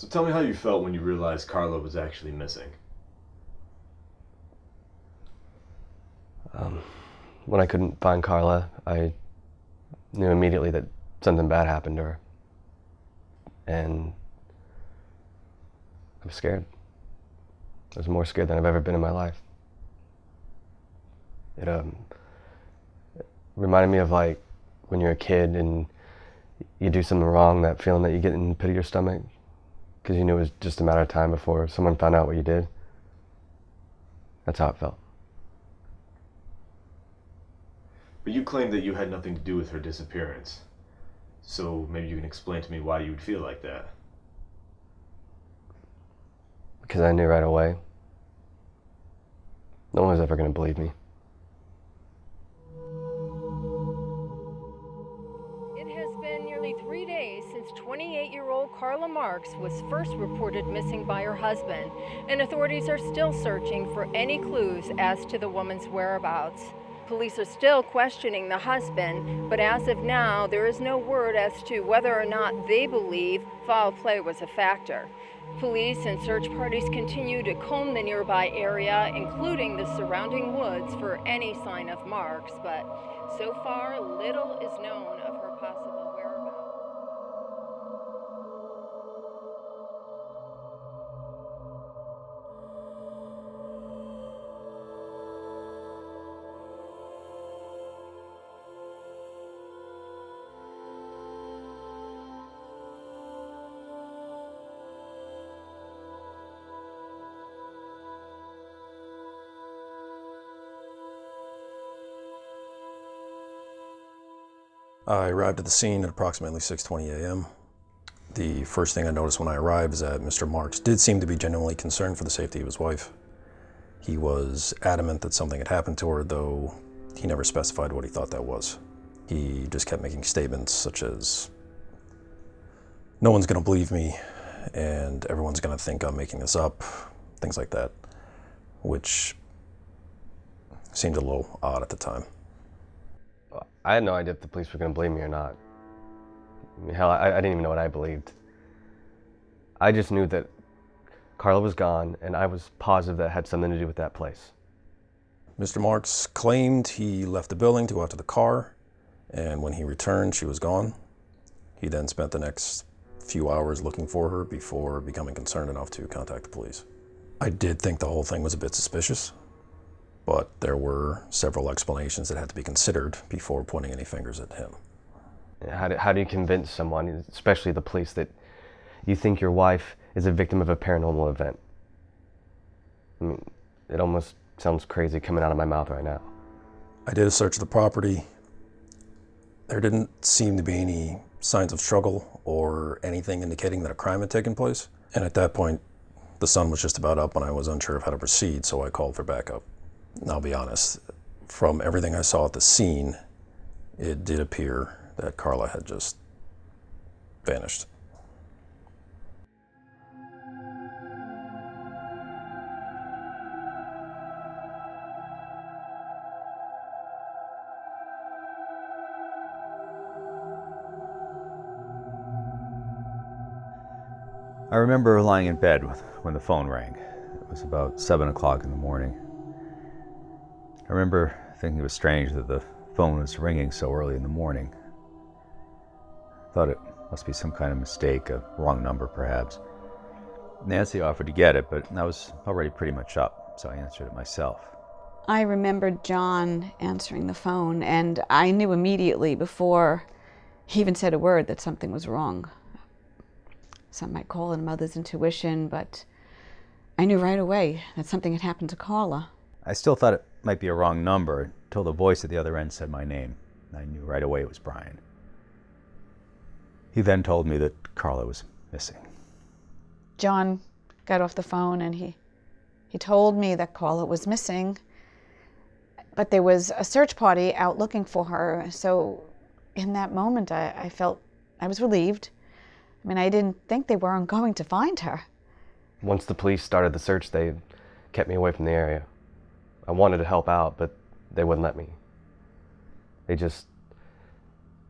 So tell me how you felt when you realized Carla was actually missing. When I couldn't find Carla, I knew immediately that something bad happened to her. And I was scared. I was more scared than I've ever been in my life. It reminded me of like when you're a kid and you do something wrong, that feeling that you get in the pit of your stomach, because you knew it was just a matter of time before someone found out what you did. That's how it felt. But you claimed that you had nothing to do with her disappearance. So maybe you can explain to me why you would feel like that. Because I knew right away. No one was ever going to believe me. It has been nearly 3 days since 28-year-old Carla Marks was first reported missing by her husband, and authorities are still searching for any clues as to the woman's whereabouts. Police are still questioning the husband, but as of now, there is no word as to whether or not they believe foul play was a factor. Police and search parties continue to comb the nearby area, including the surrounding woods, for any sign of Marks, but so far, little is known of her possible whereabouts. I arrived at the scene at approximately 6:20 a.m. The first thing I noticed when I arrived is that Mr. Marks did seem to be genuinely concerned for the safety of his wife. He was adamant that something had happened to her, though he never specified what he thought that was. He just kept making statements such as, "No one's gonna believe me, and everyone's gonna think I'm making this up," things like that, which seemed a little odd at the time. I had no idea if the police were going to believe me or not. I mean, hell, I didn't even know what I believed. I just knew that Carla was gone, and I was positive that it had something to do with that place. Mr. Marks claimed he left the building to go out to the car, and when he returned, she was gone. He then spent the next few hours looking for her before becoming concerned enough to contact the police. I did think the whole thing was a bit suspicious, but there were several explanations that had to be considered before pointing any fingers at him. How do you convince someone, especially the police, that you think your wife is a victim of a paranormal event? I mean, it almost sounds crazy coming out of my mouth right now. I did a search of the property. There didn't seem to be any signs of struggle or anything indicating that a crime had taken place. And at that point, the sun was just about up and I was unsure of how to proceed, so I called for backup. And I'll be honest, from everything I saw at the scene, it did appear that Carla had just vanished. I remember lying in bed when the phone rang. It was about 7 o'clock in the morning. I remember thinking it was strange that the phone was ringing so early in the morning. I thought it must be some kind of mistake, a wrong number perhaps. Nancy offered to get it, but I was already pretty much up, so I answered it myself. I remembered John answering the phone, and I knew immediately before he even said a word that something was wrong. Some might call it a mother's intuition, but I knew right away that something had happened to Carla. I still thought it might be a wrong number until the voice at the other end said my name. I knew right away it was Bryan. He then told me that Carla was missing. John got off the phone and he told me that Carla was missing, but there was a search party out looking for her. So in that moment, I felt I was relieved. I mean, I didn't think they weren't going to find her. Once the police started the search, they kept me away from the area. I wanted to help out, but they wouldn't let me. They just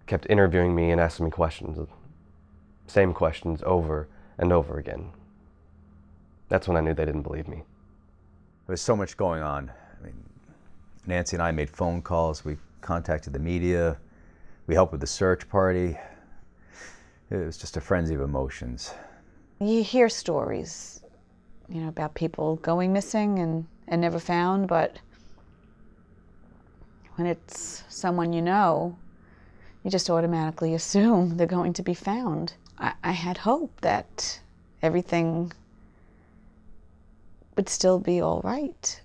kept interviewing me and asking me questions, same questions over and over again. That's when I knew they didn't believe me. There was so much going on. I mean, Nancy and I made phone calls, we contacted the media, we helped with the search party. It was just a frenzy of emotions. You hear stories, about people going missing and never found, but when it's someone you know, you just automatically assume they're going to be found. I had hope that everything would still be all right,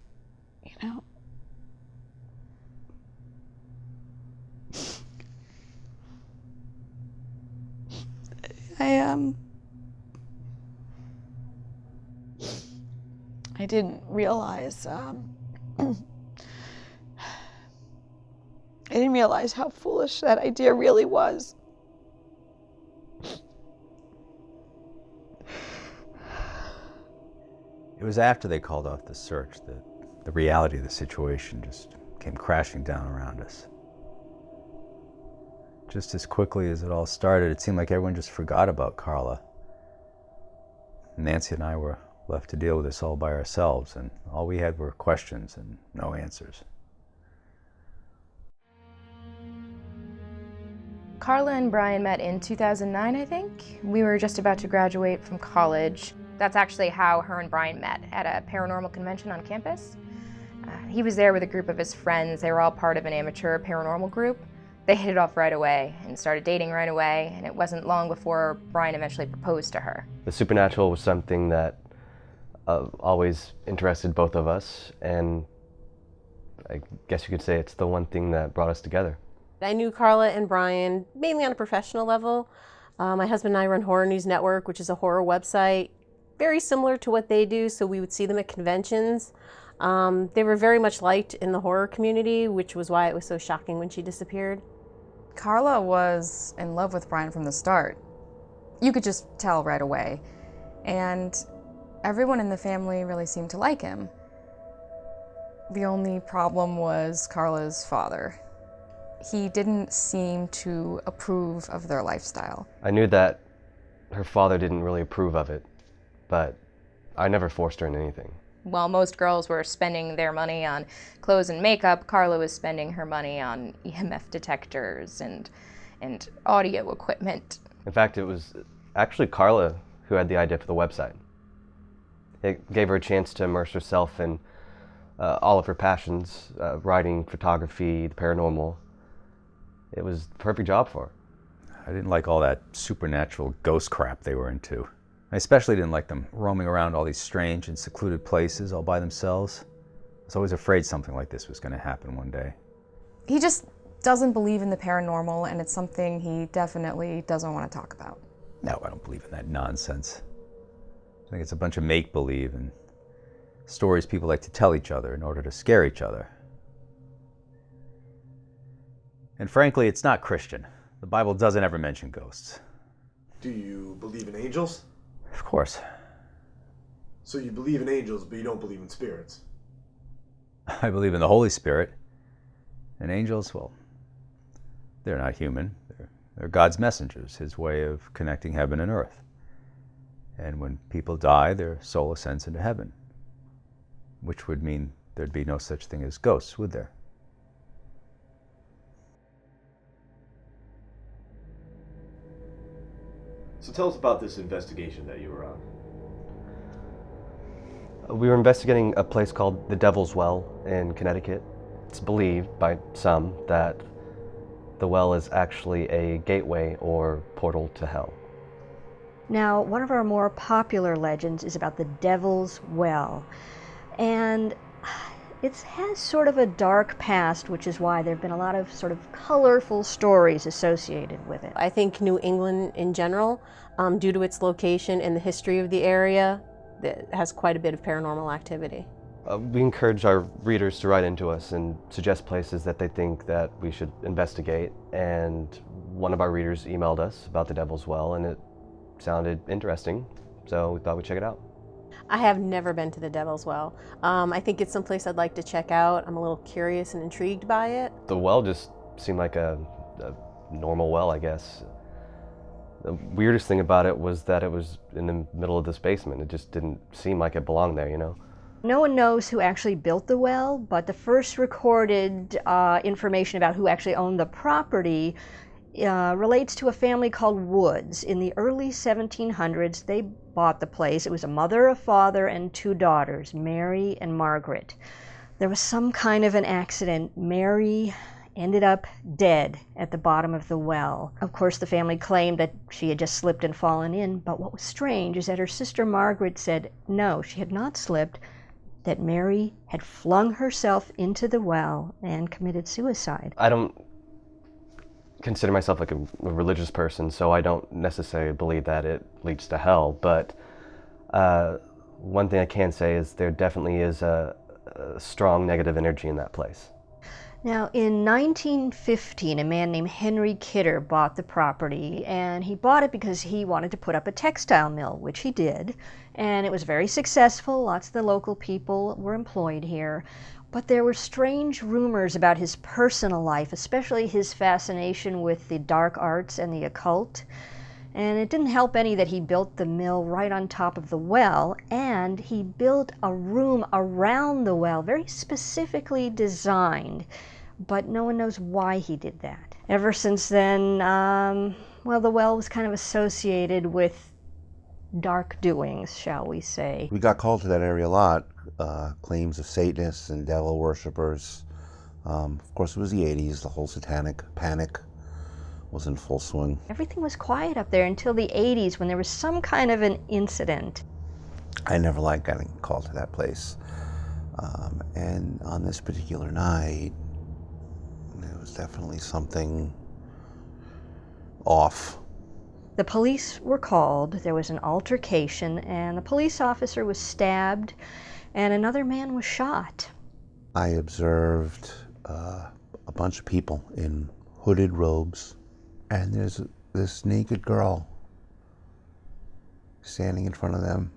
I didn't realize how foolish that idea really was. It was after they called off the search that the reality of the situation just came crashing down around us. Just as quickly as it all started, it seemed like everyone just forgot about Carla. Nancy and I were left to deal with this all by ourselves, and all we had were questions and no answers. Carla and Bryan met in 2009, I think. We were just about to graduate from college. That's actually how her and Bryan met, at a paranormal convention on campus. He was there with a group of his friends. They were all part of an amateur paranormal group. They hit it off right away and started dating right away, and it wasn't long before Bryan eventually proposed to her. The supernatural was something that always interested both of us, and I guess you could say it's the one thing that brought us together. I knew Carla and Bryan mainly on a professional level. My husband and I run Horror News Network, which is a horror website, very similar to what they do, so we would see them at conventions. They were very much liked in the horror community, which was why it was so shocking when she disappeared. Carla was in love with Bryan from the start. You could just tell right away. And everyone in the family really seemed to like him. The only problem was Carla's father. He didn't seem to approve of their lifestyle. I knew that her father didn't really approve of it, but I never forced her into anything. While most girls were spending their money on clothes and makeup, Carla was spending her money on EMF detectors and audio equipment. In fact, it was actually Carla who had the idea for the website. It gave her a chance to immerse herself in all of her passions, writing, photography, the paranormal. It was the perfect job for her. I didn't like all that supernatural ghost crap they were into. I especially didn't like them roaming around all these strange and secluded places all by themselves. I was always afraid something like this was going to happen one day. He just doesn't believe in the paranormal, and it's something he definitely doesn't want to talk about. No, I don't believe in that nonsense. I think it's a bunch of make-believe and stories people like to tell each other in order to scare each other. And frankly, it's not Christian. The Bible doesn't ever mention ghosts. Do you believe in angels? Of course. So you believe in angels, but you don't believe in spirits? I believe in the Holy Spirit. And angels, well, they're not human. They're God's messengers, his way of connecting heaven and earth. And when people die, their soul ascends into heaven, which would mean there'd be no such thing as ghosts, would there? So tell us about this investigation that you were on. We were investigating a place called the Devil's Well in Connecticut. It's believed by some that the well is actually a gateway or portal to hell. Now, one of our more popular legends is about the Devil's Well, and it has sort of a dark past, which is why there have been a lot of sort of colorful stories associated with it. I think New England in general, due to its location and the history of the area, that has quite a bit of paranormal activity. We encourage our readers to write into us and suggest places that they think that we should investigate, and one of our readers emailed us about the Devil's Well, and it sounded interesting, so we thought we'd check it out. I have never been to the Devil's Well. I think it's someplace I'd like to check out. I'm a little curious and intrigued by it. The well just seemed like a normal well, I guess. The weirdest thing about it was that it was in the middle of this basement. It just didn't seem like it belonged there, you know? No one knows who actually built the well, but the first recorded information about who actually owned the property relates to a family called Woods. In the early 1700s, they bought the place. It was a mother, a father, and 2 daughters, Mary and Margaret. There was some kind of an accident. Mary ended up dead at the bottom of the well. Of course, the family claimed that she had just slipped and fallen in, but what was strange is that her sister Margaret said no, she had not slipped, that Mary had flung herself into the well and committed suicide. I don't consider myself like a religious person, so I don't necessarily believe that it leads to hell, but one thing I can say is there definitely is a strong negative energy in that place. Now, in 1915, a man named Henry Kidder bought the property, and he bought it because he wanted to put up a textile mill, which he did, and it was very successful. Lots of the local people were employed here, but there were strange rumors about his personal life, especially his fascination with the dark arts and the occult. And it didn't help any that he built the mill right on top of the well, and he built a room around the well, very specifically designed, but no one knows why he did that. Ever since then, well, the well was kind of associated with dark doings, shall we say. We got called to that area a lot, claims of Satanists and devil worshippers. Of course, it was the 80s, the whole satanic panic was in full swing. Everything was quiet up there until the 80s when there was some kind of an incident. I never liked getting called to that place. And on this particular night, there was definitely something off. The police were called, there was an altercation, and the police officer was stabbed, and another man was shot. I observed a bunch of people in hooded robes, and there's this naked girl standing in front of them.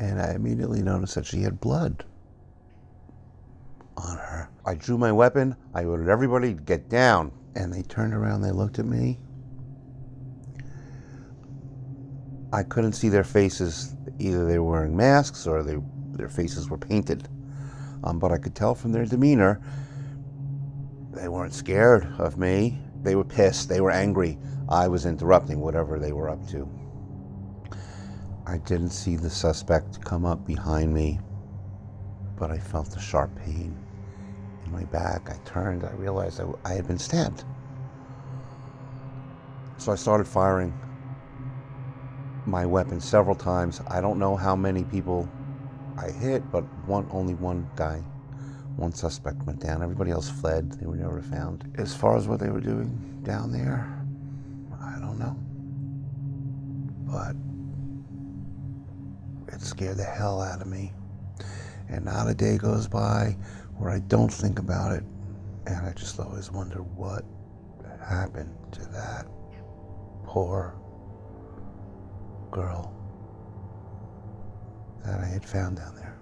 And I immediately noticed that she had blood on her. I drew my weapon, I ordered everybody to get down. And they turned around, they looked at me. I couldn't see their faces, either they were wearing masks or their faces were painted. But I could tell from their demeanor, they weren't scared of me. They were pissed, they were angry. I was interrupting whatever they were up to. I didn't see the suspect come up behind me, but I felt a sharp pain in my back. I turned, I realized I had been stabbed. So I started firing my weapon several times. I don't know how many people I hit, but only one guy, one suspect went down. Everybody else fled. They were never found. As far as what they were doing down there, I don't know. But it scared the hell out of me. And not a day goes by where I don't think about it. And I just always wonder what happened to that poor girl that I had found down there.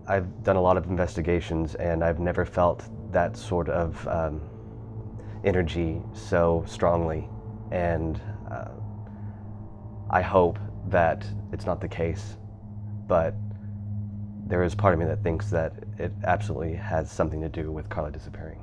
I've done a lot of investigations, and I've never felt that sort of energy so strongly. And I hope that it's not the case, but there is part of me that thinks that it absolutely has something to do with Carla disappearing.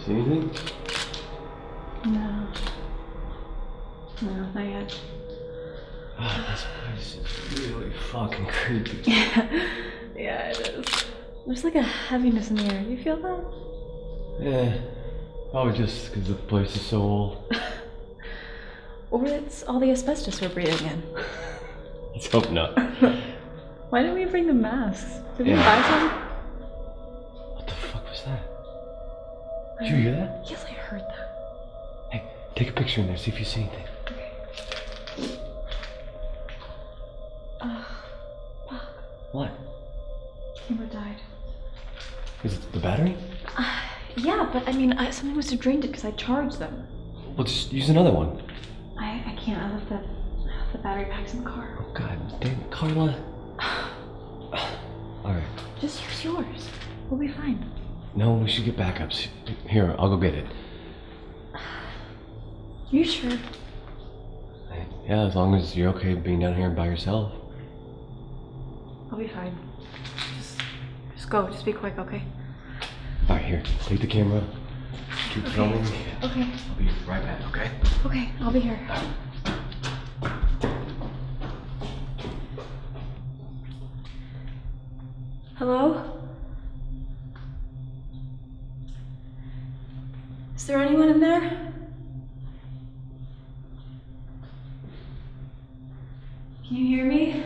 See anything? No. No, not yet. Oh, this place is really fucking creepy. Yeah, it is. There's like a heaviness in the air. You feel that? Yeah. Probably just because the place is so old. Or it's all the asbestos we're breathing in. Let's hope not. Why didn't we bring the masks? Did we Yeah. buy some? What the fuck was that? Did you hear that? Yes, I heard that. Hey, Take a picture in there, see if you see anything. Fuck. What? Camera died. Is it the battery? Yeah, but I mean, something must have drained it because I charged them. Well, just use another one. I can't. I left the battery packs in the car. Oh, God damn it, Carla. All right. Just use yours. We'll be fine. No, we should get backups. Here, I'll go get it. You sure? Yeah, as long as you're okay being down here by yourself. I'll be fine. Just go. Just be quick, okay? All right, here. Take the camera. Keep filming. Okay. I'll be right back, okay? Okay, I'll be here. Hello? Is there anyone in there? Can you hear me?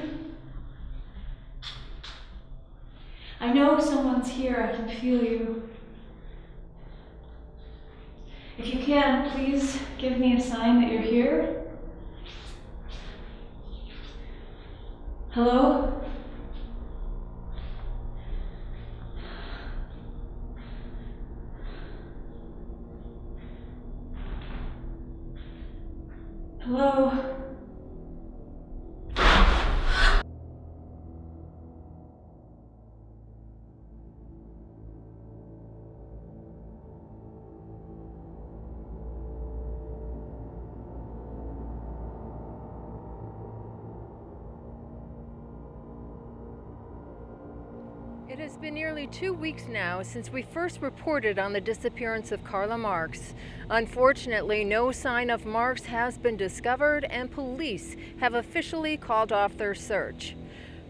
I know someone's here. I can feel you. If you can, please give me a sign that you're here. Hello? Hello? It has been nearly 2 weeks now since we first reported on the disappearance of Carla Marks. Unfortunately, no sign of Marks has been discovered, and police have officially called off their search.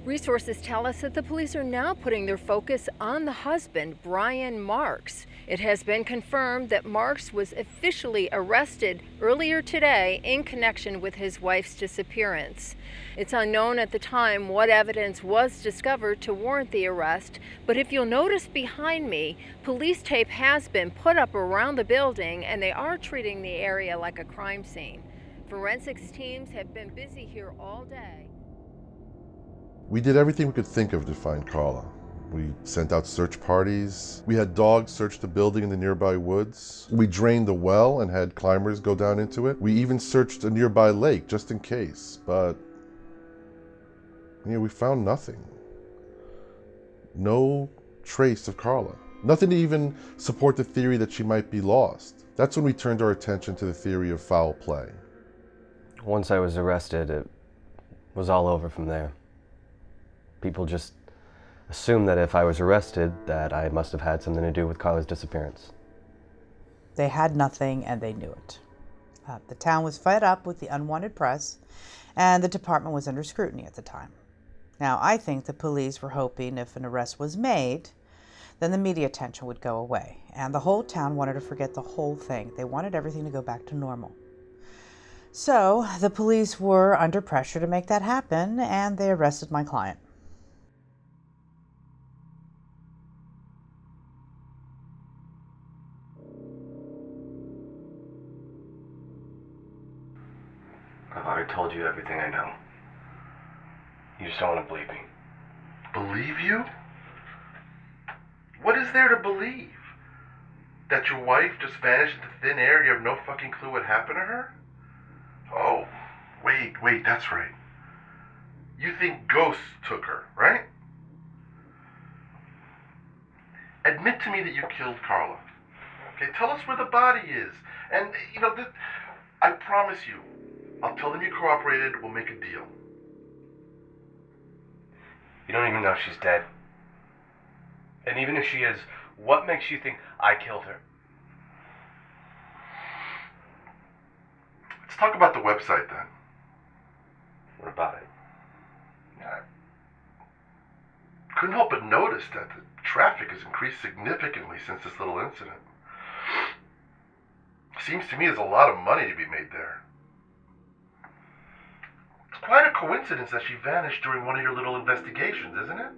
Resources tell us that the police are now putting their focus on the husband, Bryan Marks. It has been confirmed that Marks was officially arrested earlier today in connection with his wife's disappearance. It's unknown at the time what evidence was discovered to warrant the arrest, but if you'll notice behind me, police tape has been put up around the building, and they are treating the area like a crime scene. Forensics teams have been busy here all day. We did everything we could think of to find Carla. We sent out search parties. We had dogs search the building in the nearby woods. We drained the well and had climbers go down into it. We even searched a nearby lake just in case, but we found nothing. No trace of Carla. Nothing to even support the theory that she might be lost. That's when we turned our attention to the theory of foul play. Once I was arrested, it was all over from there. People just assumed that if I was arrested, that I must have had something to do with Carla's disappearance. They had nothing, and they knew it. The town was fed up with the unwanted press, and the department was under scrutiny at the time. Now, I think the police were hoping if an arrest was made, then the media attention would go away, and the whole town wanted to forget the whole thing. They wanted everything to go back to normal. So, the police were under pressure to make that happen, and they arrested my client. I've already told you everything I know. You just don't want to believe me. Believe you? What is there to believe? That your wife just vanished into thin air and you have no fucking clue what happened to her? Oh, wait, that's right. You think ghosts took her, right? Admit to me that you killed Carla. Okay, tell us where the body is. And, I promise you, I'll tell them you cooperated, we'll make a deal. You don't even know if she's dead. And even if she is, what makes you think I killed her? Let's talk about the website then. What about it? I couldn't help but notice that the traffic has increased significantly since this little incident. Seems to me there's a lot of money to be made there. It's quite a coincidence that she vanished during one of your little investigations, isn't it?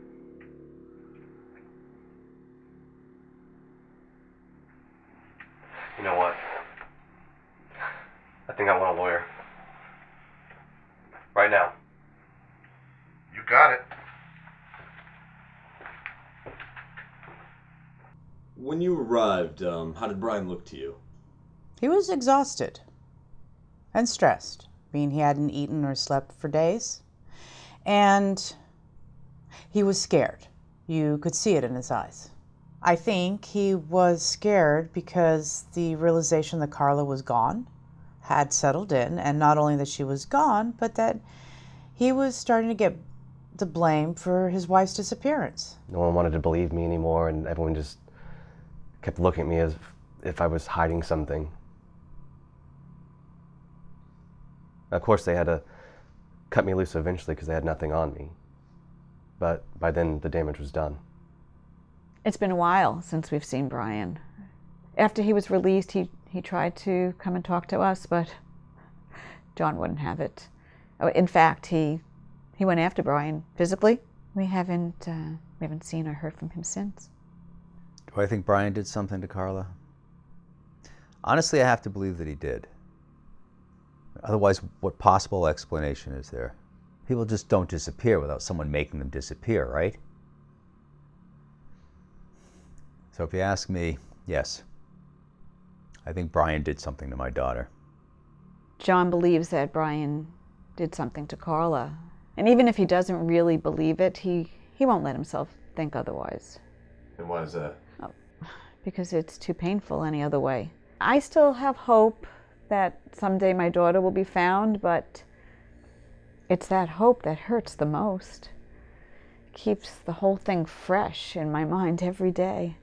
You know what? think I want a lawyer. Right now. You got it. When you arrived, how did Bryan look to you? He was exhausted and stressed, being he hadn't eaten or slept for days. And he was scared. You could see it in his eyes. I think he was scared because the realization that Carla was gone had settled in, and not only that she was gone, but that he was starting to get the blame for his wife's disappearance. No one wanted to believe me anymore, and everyone just kept looking at me as if I was hiding something. Of course, they had to cut me loose eventually because they had nothing on me. But by then, the damage was done. It's been a while since we've seen Bryan. After he was released, he tried to come and talk to us, but John wouldn't have it. In fact, he went after Bryan physically. We haven't seen or heard from him since. Do I think Bryan did something to Carla? Honestly, I have to believe that he did. Otherwise, what possible explanation is there? People just don't disappear without someone making them disappear, right? So if you ask me, yes. I think Bryan did something to my daughter. John believes that Bryan did something to Carla. And even if he doesn't really believe it, he won't let himself think otherwise. And why is that? Oh, because it's too painful any other way. I still have hope that someday my daughter will be found, but it's that hope that hurts the most. It keeps the whole thing fresh in my mind every day.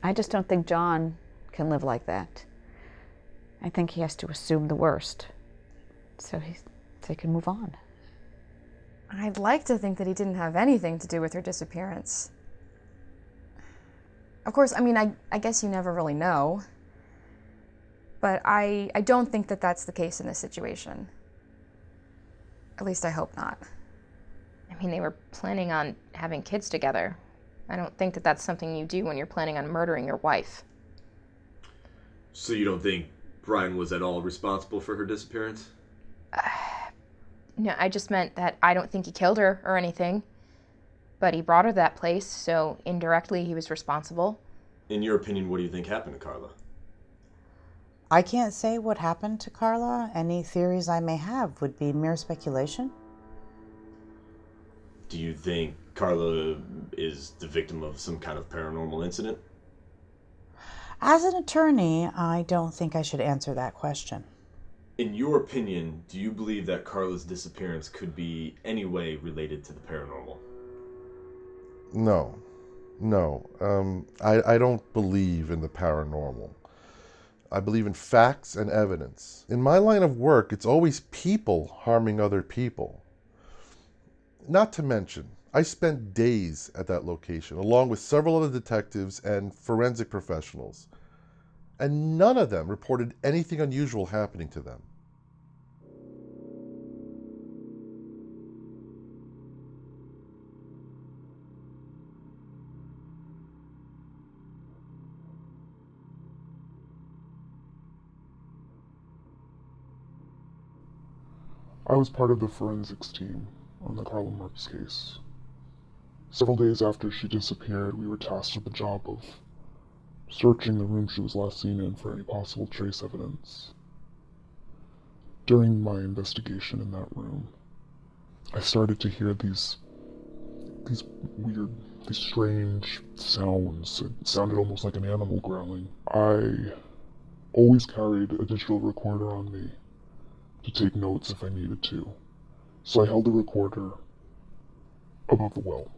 I just don't think John can live like that. I think he has to assume the worst so he can move on. I'd like to think that he didn't have anything to do with her disappearance. Of course, I mean, I guess you never really know. But I don't think that that's the case in this situation. At least I hope not. I mean, they were planning on having kids together. I don't think that that's something you do when you're planning on murdering your wife. So you don't think Bryan was at all responsible for her disappearance? No, I just meant that I don't think he killed her or anything. But he brought her to that place, so indirectly he was responsible. In your opinion, what do you think happened to Carla? I can't say what happened to Carla. Any theories I may have would be mere speculation. Do you think Carla is the victim of some kind of paranormal incident? As an attorney, I don't think I should answer that question. In your opinion, do you believe that Carla's disappearance could be any way related to the paranormal? No. I don't believe in the paranormal. I believe in facts and evidence. In my line of work, it's always people harming other people. Not to mention, I spent days at that location, along with several other detectives and forensic professionals, and none of them reported anything unusual happening to them. I was part of the forensics team on the Carla Marks case. Several days after she disappeared, we were tasked with the job of searching the room she was last seen in for any possible trace evidence. During my investigation in that room, I started to hear these strange sounds. It sounded almost like an animal growling. I always carried a digital recorder on me to take notes if I needed to. So I held the recorder above the well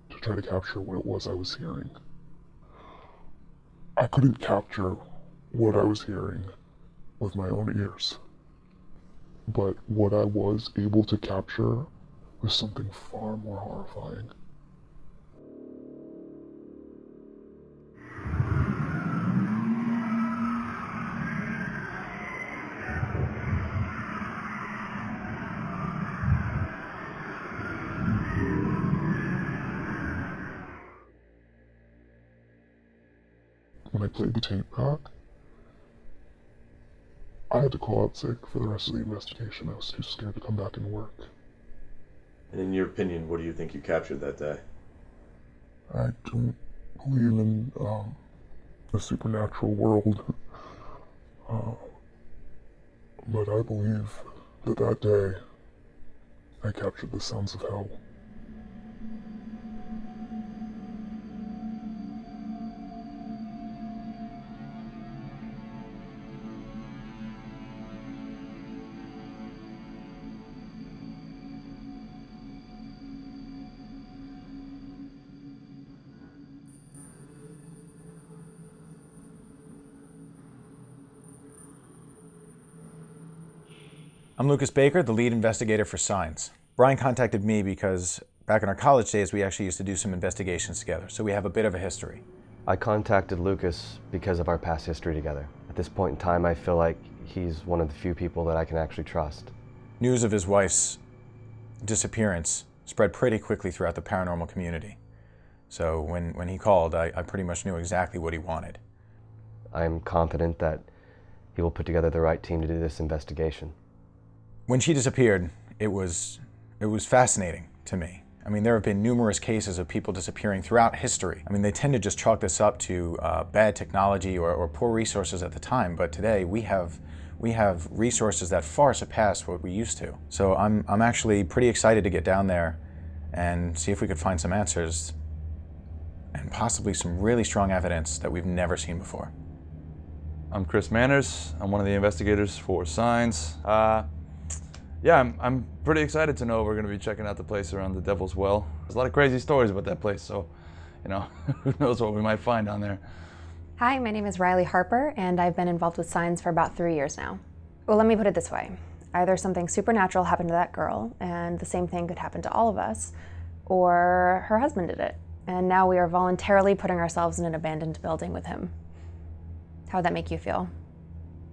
to try to capture what it was I was hearing. I couldn't capture what I was hearing with my own ears, but what I was able to capture was something far more horrifying. When I played the tape back, I had to call out sick for the rest of the investigation. I was too scared to come back and work. And in your opinion, what do you think you captured that day? I don't believe in the supernatural world, but I believe that that day I captured the sounds of hell. I'm Lucas Baker, the lead investigator for Signs. Bryan contacted me because back in our college days, we actually used to do some investigations together, so we have a bit of a history. I contacted Lucas because of our past history together. At this point in time, I feel like he's one of the few people that I can actually trust. News of his wife's disappearance spread pretty quickly throughout the paranormal community. So when he called, I pretty much knew exactly what he wanted. I'm confident that he will put together the right team to do this investigation. When she disappeared, it was fascinating to me. I mean, there have been numerous cases of people disappearing throughout history. I mean, they tend to just chalk this up to bad technology or poor resources at the time, but today we have resources that far surpass what we used to. So I'm actually pretty excited to get down there and see if we could find some answers and possibly some really strong evidence that we've never seen before. I'm Chris Manners. I'm one of the investigators for Signs. Yeah, I'm pretty excited to know we're going to be checking out the place around the Devil's Well. There's a lot of crazy stories about that place, so, you know, who knows what we might find down there. Hi, my name is Riley Harper, and I've been involved with Signs for about 3 years now. Well, let me put it this way. Either something supernatural happened to that girl, and the same thing could happen to all of us, or her husband did it, and now we are voluntarily putting ourselves in an abandoned building with him. How would that make you feel?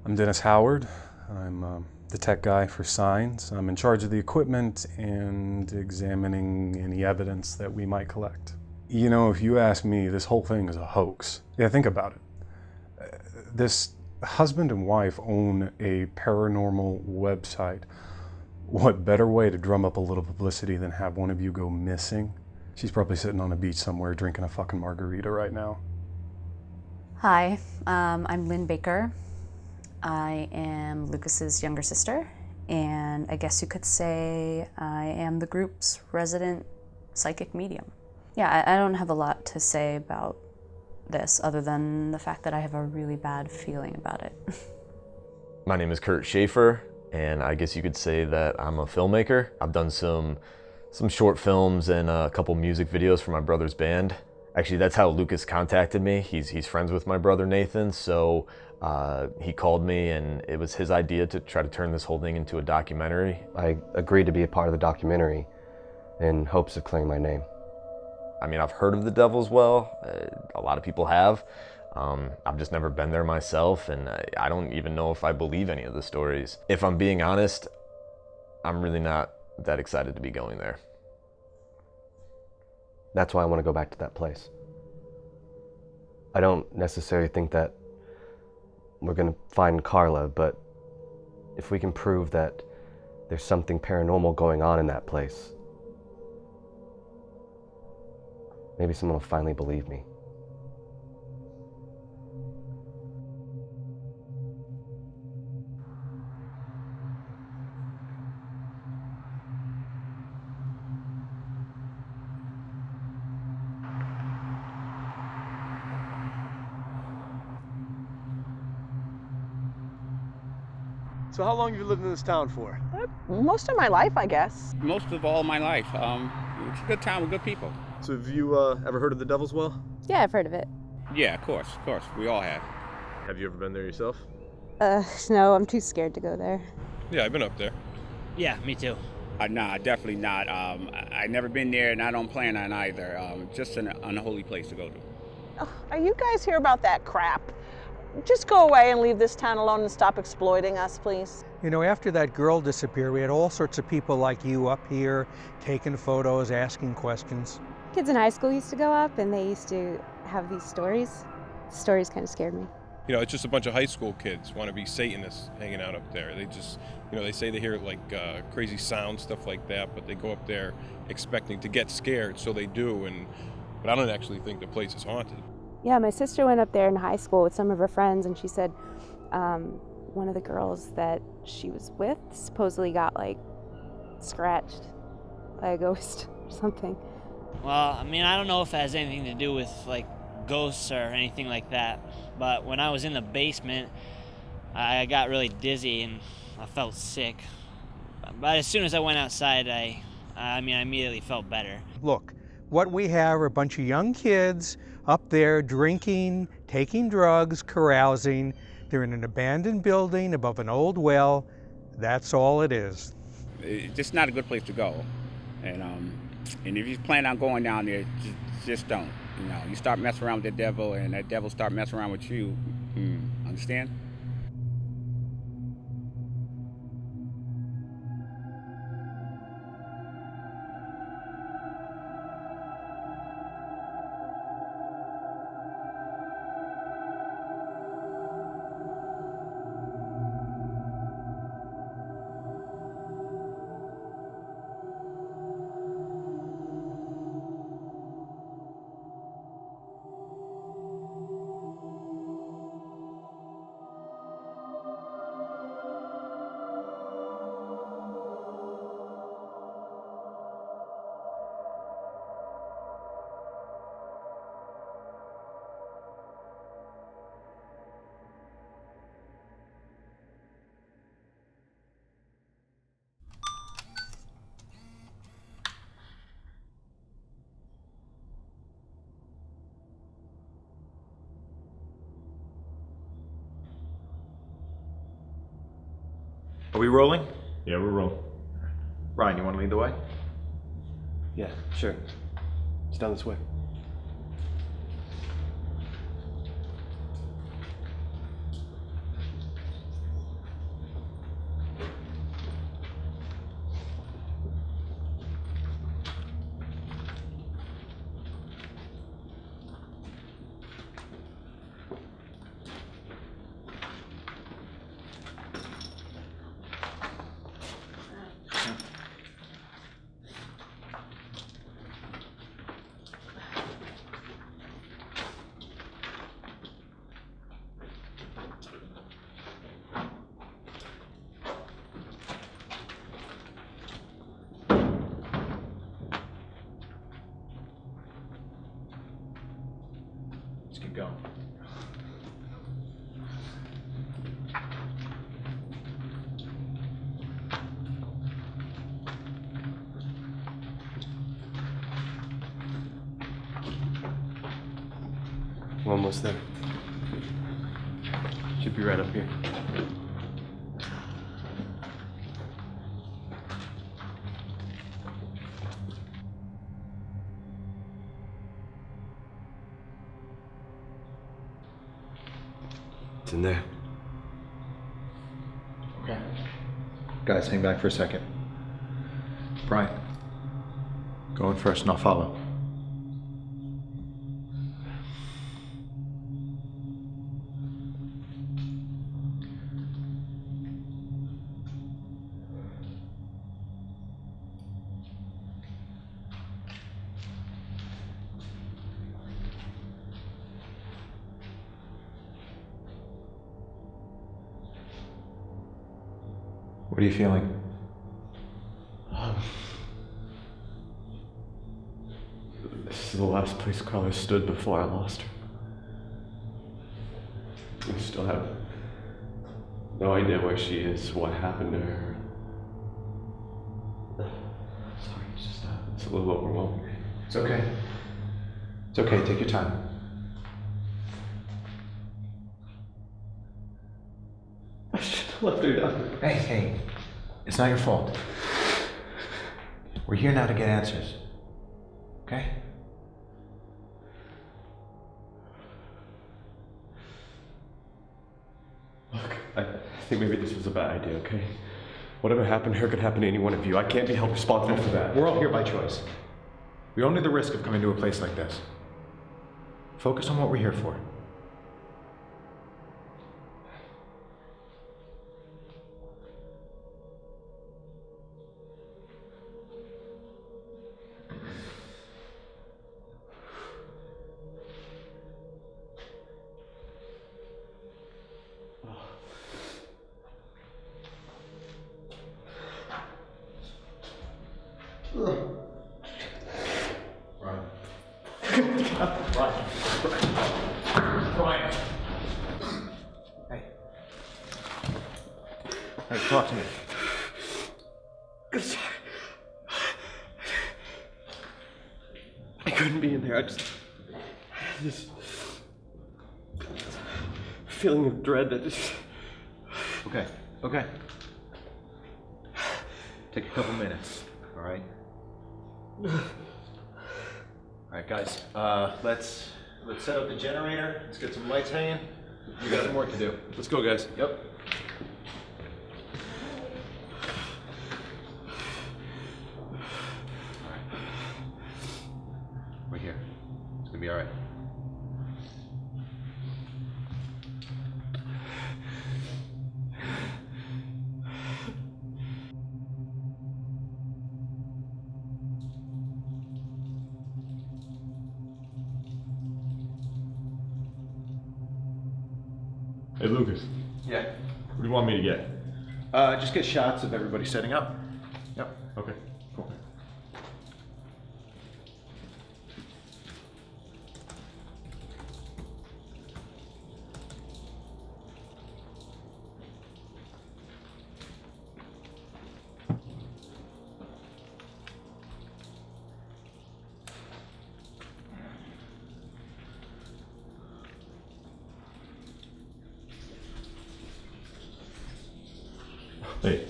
I'm Dennis Howard. I'm the tech guy for Signs. I'm in charge of the equipment and examining any evidence that we might collect. You know, if you ask me, this whole thing is a hoax. Yeah, think about it. This husband and wife own a paranormal website. What better way to drum up a little publicity than have one of you go missing? She's probably sitting on a beach somewhere drinking a fucking margarita right now. Hi, I'm Lynn Baker. I am Lucas's younger sister, and I guess you could say I am the group's resident psychic medium. Yeah, I don't have a lot to say about this other than the fact that I have a really bad feeling about it. My name is Kurt Schaefer, and I guess you could say that I'm a filmmaker. I've done some short films and a couple music videos for my brother's band. Actually, that's how Lucas contacted me. He's friends with my brother Nathan, so he called me and it was his idea to try to turn this whole thing into a documentary. I agreed to be a part of the documentary in hopes of clearing my name. I mean, I've heard of the Devil's Well. A lot of people have. I've just never been there myself, and I don't even know if I believe any of the stories. If I'm being honest, I'm really not that excited to be going there. That's why I want to go back to that place. I don't necessarily think that we're going to find Carla, but if we can prove that there's something paranormal going on in that place, maybe someone will finally believe me. So how long have you lived in this town for? Most of my life, I guess. Most of all my life. It's a good town with good people. So have you ever heard of the Devil's Well? Yeah, I've heard of it. Yeah, of course. We all have. Have you ever been there yourself? No, I'm too scared to go there. Yeah, I've been up there. Yeah, me too. Nah, definitely not. I've never been there, and I don't plan on either. Just an unholy place to go to. Oh, are you guys here about that crap? Just go away and leave this town alone and stop exploiting us, please. You know, after that girl disappeared, we had all sorts of people like you up here taking photos, asking questions. Kids in high school used to go up and they used to have these stories. The stories kind of scared me. You know, it's just a bunch of high school kids want to be Satanists hanging out up there. They just, you know, they say they hear like crazy sounds, stuff like that, but they go up there expecting to get scared, so they do. But I don't actually think the place is haunted. Yeah, my sister went up there in high school with some of her friends, and she said one of the girls that she was with supposedly got like scratched by a ghost or something. Well, I mean, I don't know if it has anything to do with like ghosts or anything like that, but when I was in the basement, I got really dizzy and I felt sick. But as soon as I went outside, I immediately felt better. Look, what we have are a bunch of young kids up there drinking, taking drugs, carousing. They're in an abandoned building above an old well. That's all it is. It's just not a good place to go. And if you plan on going down there, just don't. You know, you start messing around with the devil, and that devil start messing around with you. Understand? Are we rolling? Yeah, we're rolling. Bryan, you want to lead the way? Yeah, sure. It's down this way. Let's keep going. We're almost there. Should be right up here. It's in there. Okay. Guys, hang back for a second. Bryan, go in first and I'll follow. What are you feeling? This is the last place Carla stood before I lost her. We still have no idea where she is, what happened to her. Sorry, it's a little overwhelming. It's okay. It's okay, take your time. I should have left her down. Hey, it's not your fault. We're here now to get answers. Okay? Look, I think maybe this was a bad idea, okay? Whatever happened to her could happen to any one of you. I can't be held responsible for that. We're all here by choice. We all need the risk of coming to a place like this. Focus on what we're here for. Bryan. Hey. Hey, talk to me. I couldn't be in there. I just this feeling of dread that just. Okay, okay. Take a couple minutes, all right? All right, guys. Let's set up the generator. Let's get some lights hanging. We got some work to do. Let's go, guys. Yep. All right. We're here. It's gonna be all right. Hey, Lucas. Yeah. What do you want me to get? Just get shots of everybody setting up. Yep. Okay, cool. Hey,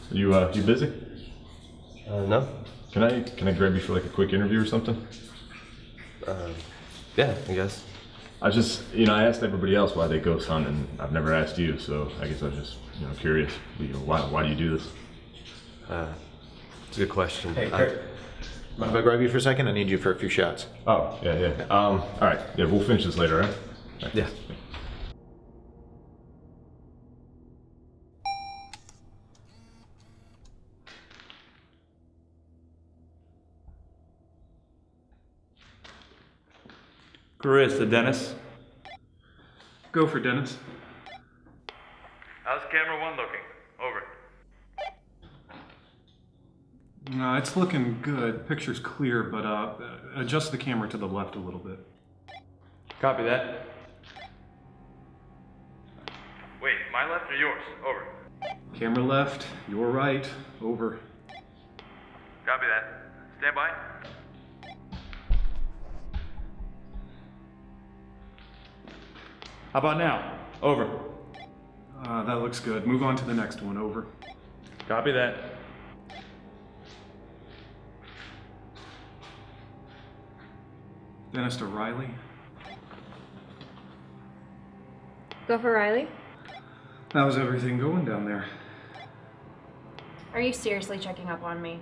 you busy? No. Can I grab you for like a quick interview or something? Yeah, I guess. I just, I asked everybody else why they ghost hunt, and I've never asked you, so I guess I was just, curious. Why do you do this? It's a good question. Hey, Kurt. Mind if I grab you for a second? I need you for a few shots. Oh, yeah. All right. Yeah, we'll finish this later, right? Right. Yeah. Kurtis to Dennis. Go for Dennis. How's camera 1 looking? Over. It's looking good. Picture's clear, but adjust the camera to the left a little bit. Copy that. Wait, my left or yours? Over. Camera left, your right, over. Copy that. Stand by. How about now? Over. That looks good. Move on to the next one, over. Copy that. Dennis to Riley. Go for Riley. How's everything going down there? Are you seriously checking up on me?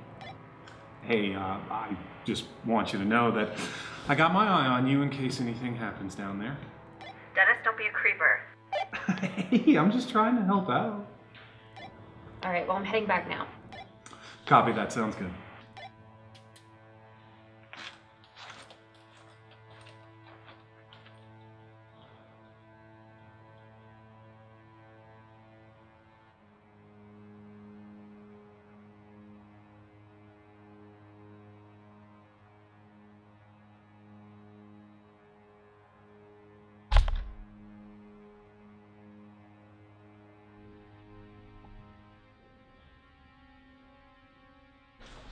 Hey, I just want you to know that I got my eye on you in case anything happens down there. Dennis, don't be a creeper. Hey, I'm just trying to help out. All right, well, I'm heading back now. Copy that, sounds good.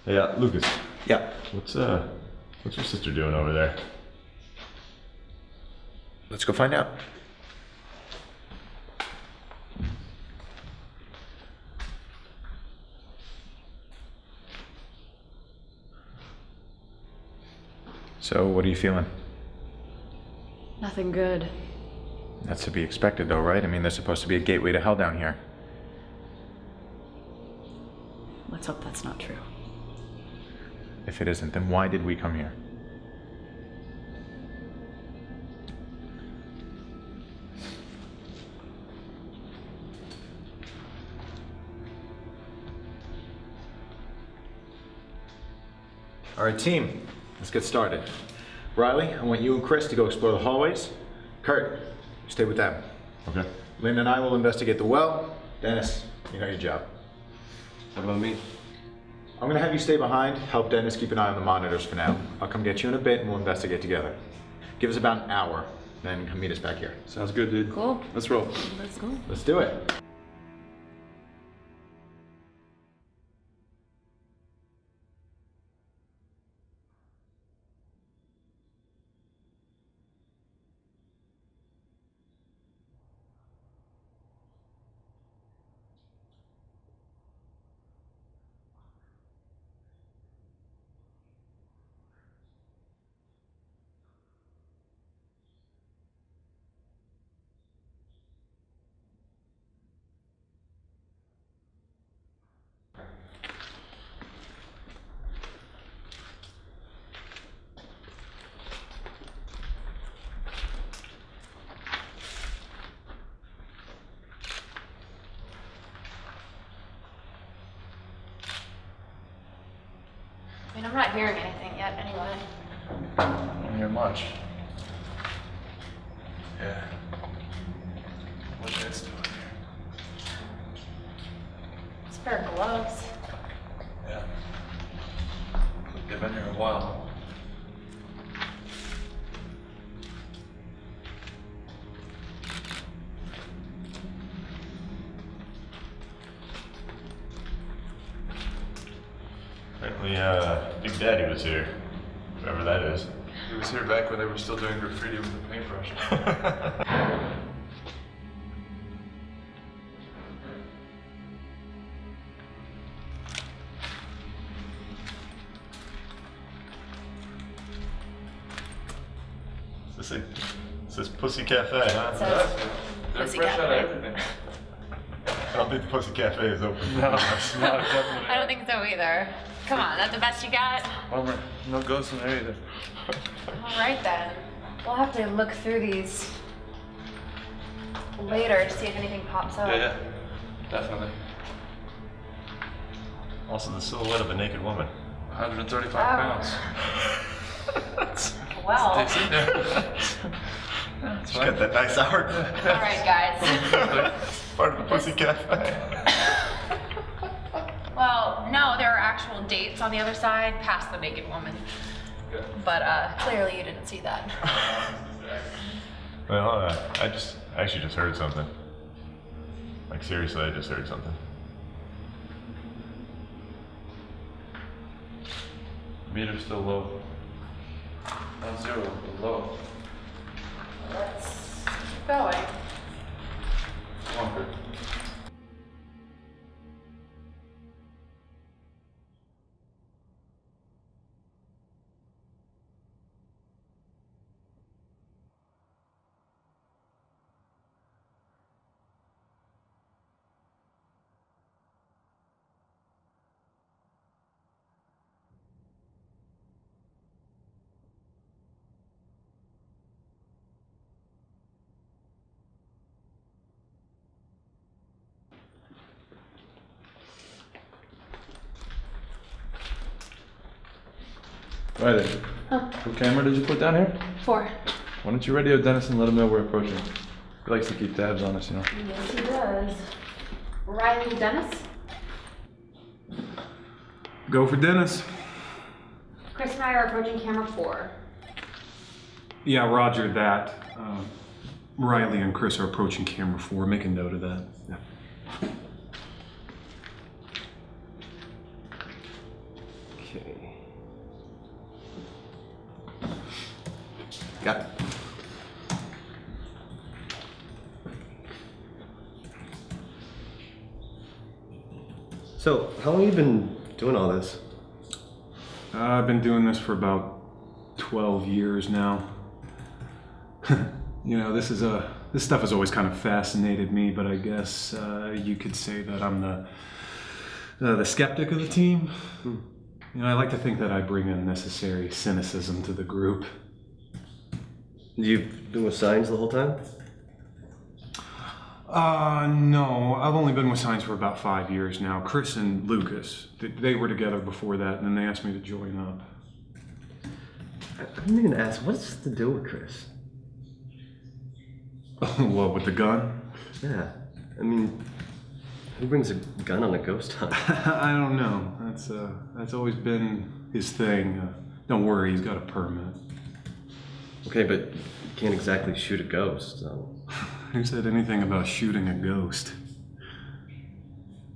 Hey, Lucas. Yeah. What's your sister doing over there? Let's go find out. So, what are you feeling? Nothing good. That's to be expected, though, right? I mean, there's supposed to be a gateway to hell down here. Let's hope that's not true. If it isn't, then why did we come here? All right, team, let's get started. Riley, I want you and Chris to go explore the hallways. Kurt, stay with them. Okay. Lynn and I will investigate the well. Dennis, you know your job. How about me? I'm gonna have you stay behind, help Dennis keep an eye on the monitors for now. I'll come get you in a bit and we'll investigate together. Give us about an hour, then come meet us back here. Sounds good, dude. Cool. Let's roll. Let's go. Let's do it. I mean, I'm not hearing anything yet, anyway. I don't hear much. Yeah. What's that doing here? It's a pair of gloves. Yeah. They've been here a while. Apparently, Big Daddy was here. Whoever that is. He was here back when they were still doing graffiti with a paintbrush. This is Pussy Cafe, huh? They're Pussy fresh out of Cafe. everything. I don't think the Pussy Cafe is open. No, it's not definitely. I don't think so either. Come on, that's the best you got? Bummer. No ghosts in there either. All right then. We'll have to look through these later to see if anything pops up. Yeah, definitely. Also, the silhouette of a naked woman. 135 pounds. Well. She's got that nice hour. All right, guys. Part of the Pussy Cafe. Well, no, there are actual dates on the other side past the naked woman. But clearly you didn't see that. Well, I actually just heard something. Like, seriously, I just heard something. Meter's still low. Not zero, but low. Let's keep going. Come on, Kurt. Right then. Huh. What camera did you put down here? 4. Why don't you radio Dennis and let him know we're approaching? He likes to keep tabs on us, you know. Yes, he does. Riley, Dennis? Go for Dennis. Chris and I are approaching camera 4. Yeah, roger that. Riley and Chris are approaching camera 4. Make a note of that. Yeah. Okay. Got it. So, how long have you been doing all this? I've been doing this for about 12 years now. You know, this stuff has always kind of fascinated me, but I guess you could say that I'm the skeptic of the team. You know, I like to think that I bring a necessary cynicism to the group. You've been with Signs the whole time? No, I've only been with Signs for about 5 years now. Chris and Lucas, they were together before that, and then they asked me to join up. I didn't even ask, what's the deal with Chris? What, with the gun? Yeah, I mean, Who brings a gun on a ghost hunt? I don't know. That's always been his thing. Don't worry, he's got a permit. Okay, but you can't exactly shoot a ghost, so... Who said anything about shooting a ghost?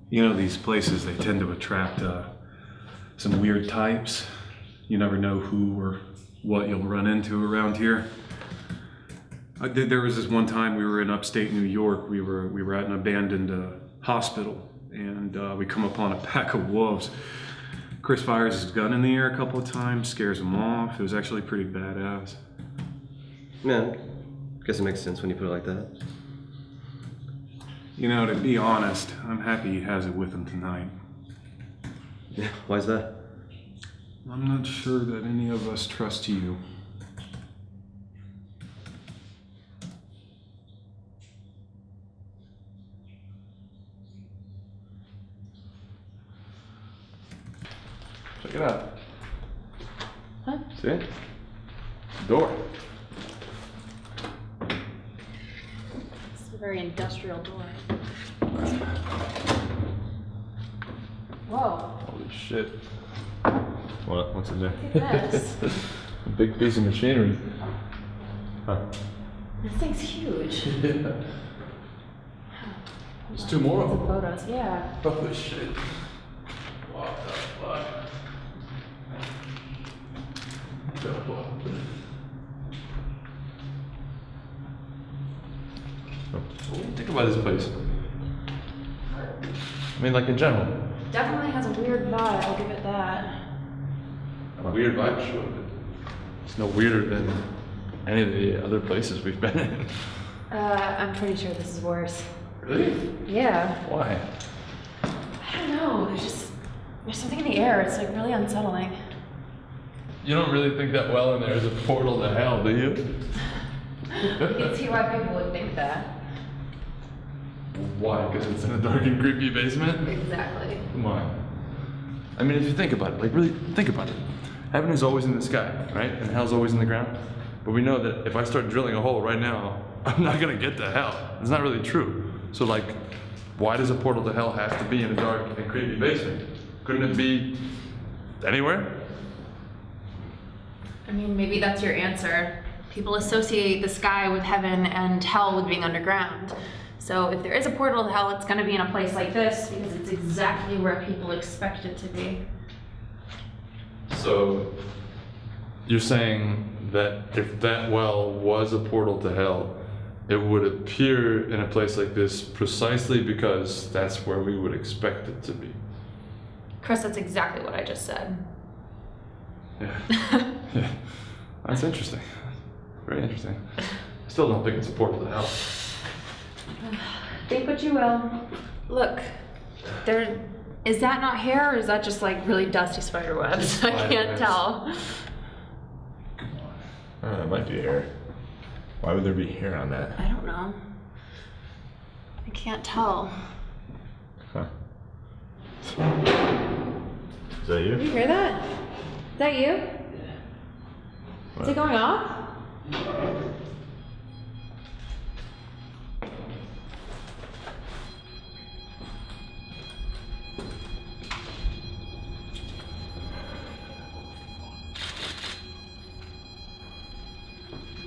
You know, these places, they tend to attract some weird types. You never know who or what you'll run into around here. There was this one time we were in upstate New York. We were at an abandoned hospital, and we come upon a pack of wolves. Chris fires his gun in the air a couple of times, scares them off. It was actually pretty badass. Yeah, guess it makes sense when you put it like that. You know, to be honest, I'm happy he has it with him tonight. Yeah, why's that? I'm not sure that any of us trust you. Check it out. Huh? See it? Door. It's a very industrial door. Whoa. Holy shit. What? What's in there? Look at this. A big piece of machinery. Huh. This thing's huge. Yeah. There's two more of them. Photos, yeah. Holy shit. What the fuck? What do you think about this place? I mean, like in general. Definitely has a weird vibe, I'll give it that. A weird vibe, sure, but it's no weirder than any of the other places we've been in. I'm pretty sure this is worse. Really? Yeah. Why? I don't know, there's something in the air, it's like really unsettling. You don't really think that well in there is a portal to hell, do you? You can see why people would think that. Why? Because it's in a dark and creepy basement? Exactly. Come on. I mean, if you think about it, like really think about it. Heaven is always in the sky, right? And hell's always in the ground. But we know that if I start drilling a hole right now, I'm not gonna get to hell. It's not really true. So like, why does a portal to hell have to be in a dark and creepy basement? Couldn't it be anywhere? I mean, maybe that's your answer. People associate the sky with heaven and hell with being underground. So if there is a portal to hell, it's gonna be in a place like this because it's exactly where people expect it to be. So you're saying that if that well was a portal to hell, it would appear in a place like this precisely because that's where we would expect it to be. Chris, that's exactly what I just said. Yeah. Yeah. That's interesting. Very interesting. I still don't think it's a portal to hell. Think what you will. Look, is that not hair or is that just like really dusty spider webs? I can't tell. It might be hair. Why would there be hair on that? I don't know. I can't tell. Huh. Is that you? Did you hear that? Is that you? What? Is it going off?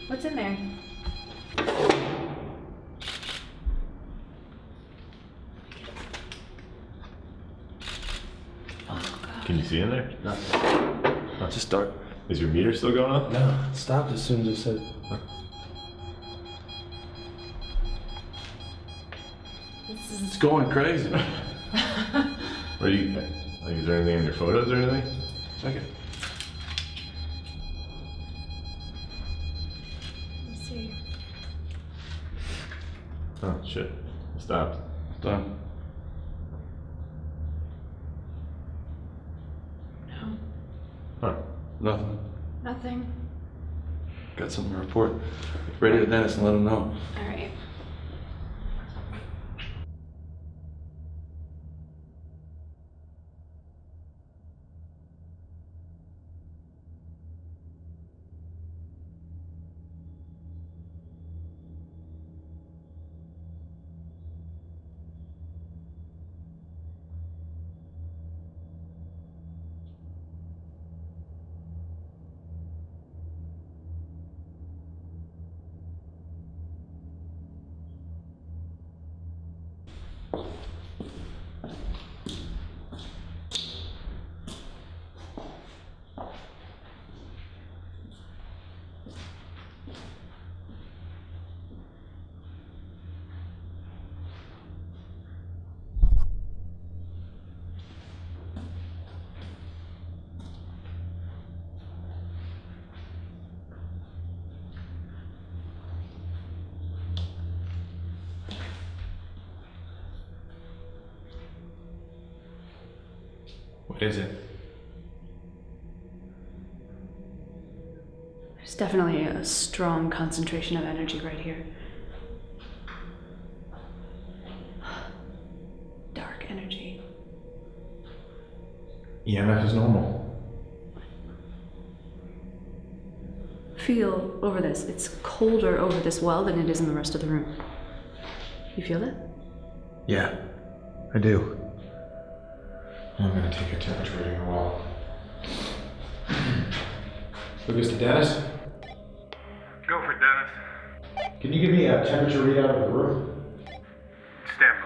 What's in there? Can you see in there? Nothing. Huh. Just dark. Is your meter still going up? No, it stopped as soon as I said. Huh. It's going crazy. What are you? Like, is there anything in your photos or anything? Check it. Let's see. Oh shit! It stopped. Done. No. Huh? Nothing. Nothing. Got something to report. Radio to Dennis and let him know. All right. What is it? There's definitely a strong concentration of energy right here. Dark energy. EMF is normal. Feel over this. It's colder over this well than it is in the rest of the room. You feel that? Yeah, I do. I'm gonna take a temperature reading in a while. Lucas to Dennis? Go for Dennis. Can you give me a temperature readout of the room? Stand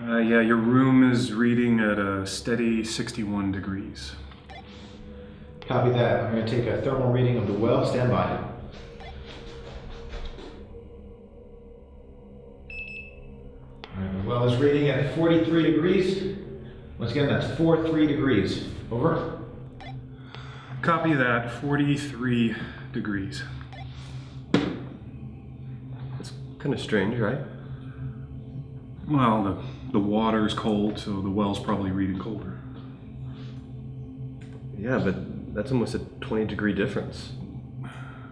by. Yeah, your room is reading at a steady 61 degrees. Copy that. I'm gonna take a thermal reading of the well. Stand by. The well is reading at 43 degrees. Once again, that's 43 degrees. Over. Copy that, 43 degrees. It's kind of strange, right? Well, the water's cold, so the well's probably reading colder. Yeah, but that's almost a 20-degree difference.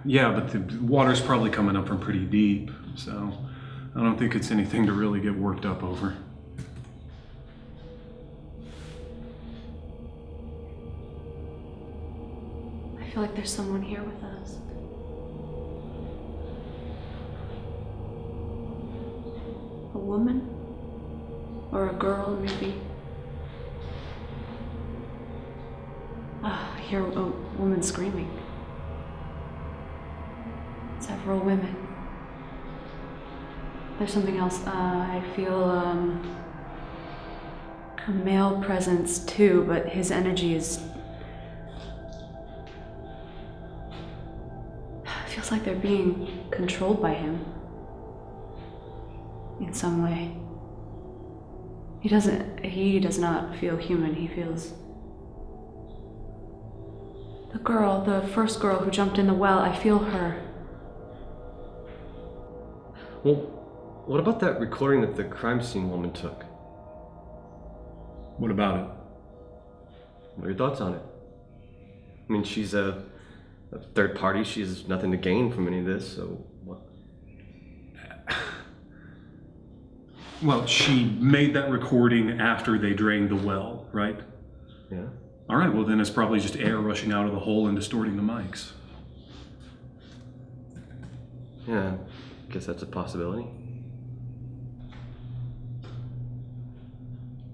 Yeah, but the water's probably coming up from pretty deep, so I don't think it's anything to really get worked up over. I feel like there's someone here with us. A woman? Or a girl, maybe? I hear a woman screaming. Several women. There's something else. I feel a male presence too, but his energy is... It feels like they're being controlled by him. In some way. He does not feel human, he feels... The first girl who jumped in the well, I feel her. Well, what about that recording that the crime scene woman took? What about it? What are your thoughts on it? I mean, she's a third party, she has nothing to gain from any of this, so what? Well, she made that recording after they drained the well, right? Yeah. All right, well then it's probably just air rushing out of the hole and distorting the mics. Yeah, I guess that's a possibility.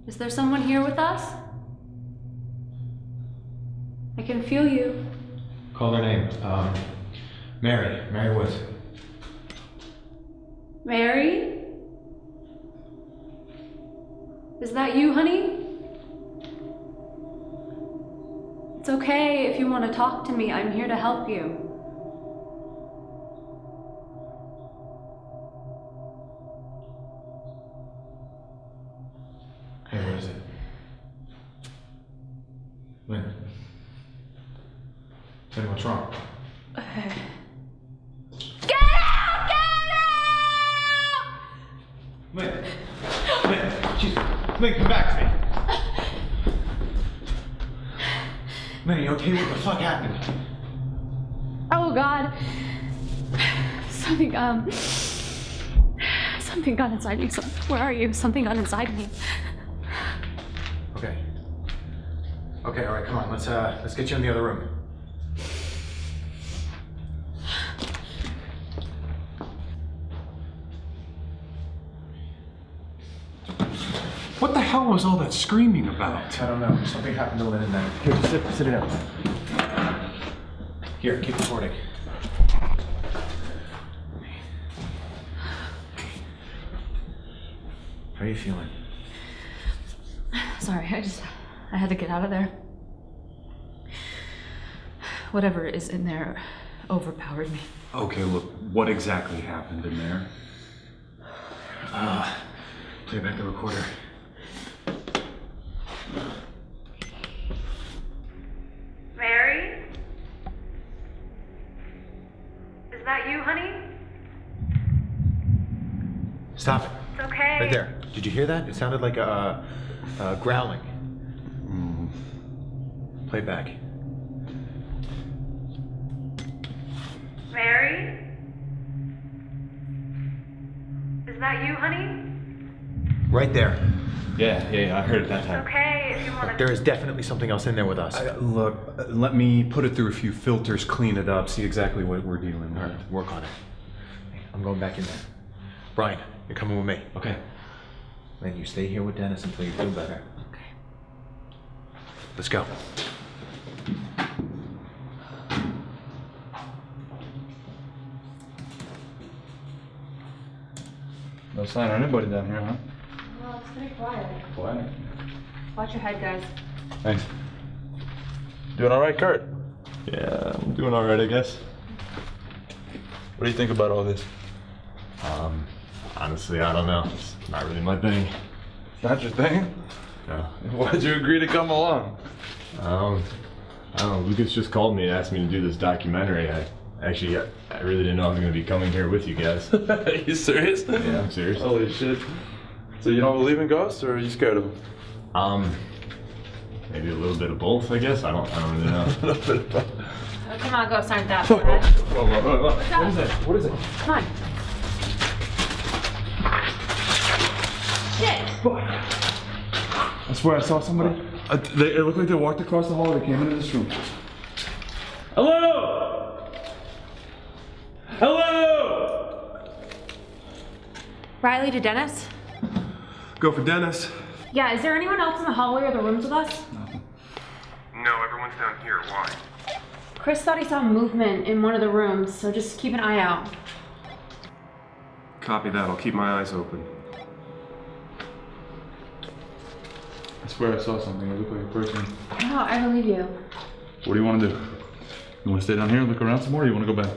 Is there someone here with us? I can feel you. Call their name. Mary Woods. Mary? Is that you, honey? It's okay if you want to talk to me. I'm here to help you. Hey, what is it? Lynn, what's wrong? Get out! Lynn, jeez, Lynn, come back to me. Lynn, you okay? What the fuck happened? Oh God. Something got inside me. Where are you? Something got inside me. Okay. Okay, all right, come on. Let's get you in the other room. What the hell was all that screaming about? I don't know. Something happened to Lynn in there. Here, just sit it down. Here, keep recording. are you feeling? Sorry, I had to get out of there. Whatever is in there overpowered me. Okay, look, what exactly happened in there? Play back the recorder. Mary? Is that you, honey? Stop it. It's okay. Right there. Did you hear that? It sounded like a growling. Play it back. Mary? Is that you, honey? Right there. Yeah, I heard it that It's time. okay if you want to. There is definitely something else in there with us. Look, let me put it through a few filters, clean it up, see exactly what we're dealing with. All right, work on it. I'm going back in there. Bryan, you're coming with me. Okay. Then you stay here with Dennis until you feel better. Okay. Let's go. No sign of anybody down here, huh? Well, it's pretty quiet. Quiet. Watch your head, guys. Thanks. Doing all right, Kurt? Yeah, I'm doing all right, I guess. What do you think about all this? Honestly, I don't know. It's not really my thing. Not your thing? No. Why'd you agree to come along? I don't know. Lucas just called me and asked me to do this documentary. I really didn't know I was going to be coming here with you guys. Are you serious? Yeah, I'm serious. Holy shit. So you don't believe in ghosts, or are you scared of them? Maybe a little bit of both, I guess. I don't really know. A little bit of both. Oh, come on, ghosts aren't that bad. Whoa. What's up? What is it? What is it? Come on. Shit! I swear I saw somebody. It looked like they walked across the hall. They came into this room. Hello! Hello! Riley to Dennis? Go for Dennis. Yeah, is there anyone else in the hallway or the rooms with us? No, everyone's down here. Why? Chris thought he saw movement in one of the rooms, so just keep an eye out. Copy that. I'll keep my eyes open. I swear I saw something. It looked like a person. No, I believe you. What do you want to do? You want to stay down here and look around some more, or you want to go back?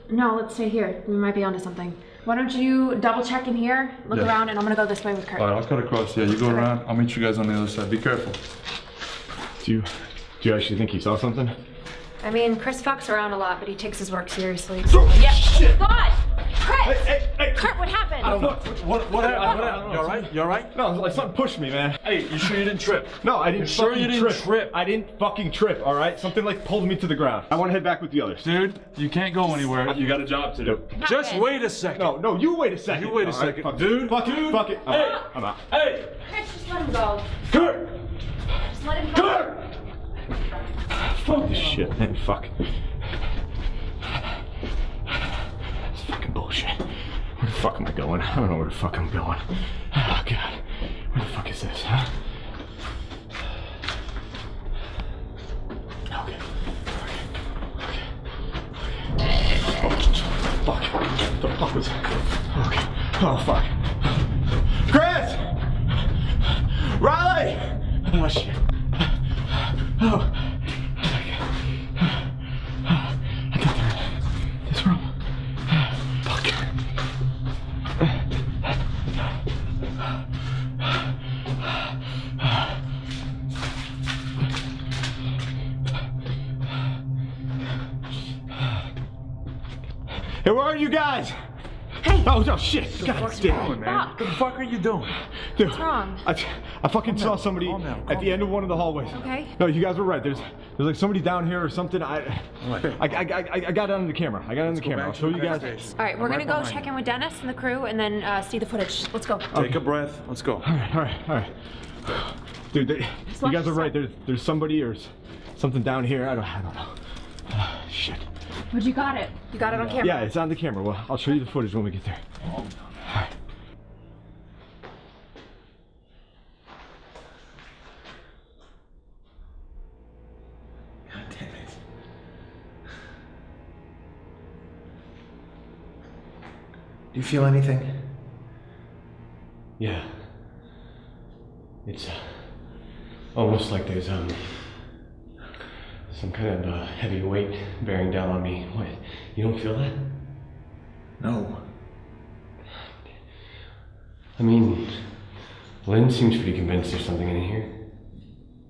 No, let's stay here. We might be onto something. Why don't you double check in here, look Yeah. around, and I'm gonna go this way with Kurt. All right, I'll cut across. Yeah, you go around. I'll meet you guys on the other side. Be careful. Do you actually think you saw something? I mean, Chris fucks around a lot, but he takes his work seriously. Yeah. Shit! God! Chris! Hey. Kurt, what happened? I don't know. What happened? You all right? You all right? No, like something pushed me, man. Hey, you sure you didn't trip? No, I didn't. You sure you didn't trip? I didn't fucking trip. All right, something like pulled me to the ground. I want to head back with the others. Dude, you can't go anywhere. You got a job to do. Just good. wait a second. No, you wait a second. You wait a All right, second. fuck Dude. Fuck it. Hey. I'm out. Hey! Chris, just let him go. Kurt! Just let him go. Kurt! Fuck this shit, man. Fuck. It's fucking bullshit. Where the fuck am I going? I don't know where the fuck I'm going. Oh, God. Where the fuck is this, huh? Okay. Oh, fuck. What the fuck was that? Okay. Oh, fuck. Chris! Riley! Oh, shit. Oh. I got there. This room. Fuck. Hey, where are you guys? Hey! Oh, no, shit. God What's damn. going, man? What the fuck are you doing? Dude, What's wrong? I fucking saw somebody at the end of one of the hallways. Okay. No, you guys were right. There's like somebody down here or something. I got it on the camera. I'll show you guys. All right, we're gonna go check in with Dennis and the crew, and then see the footage. Let's go. Take a breath. Let's go. All right. Dude, you guys are right. There's somebody or something down here. I don't know. Shit. But you got it. You got it on camera. Yeah, it's on the camera. Well, I'll show you the footage when we get there. All right. God damn it. Do you feel anything? Yeah. It's almost like there's some kind of heavy weight bearing down on me. What? You don't feel that? No. I mean, Lynn seems pretty convinced there's something in here.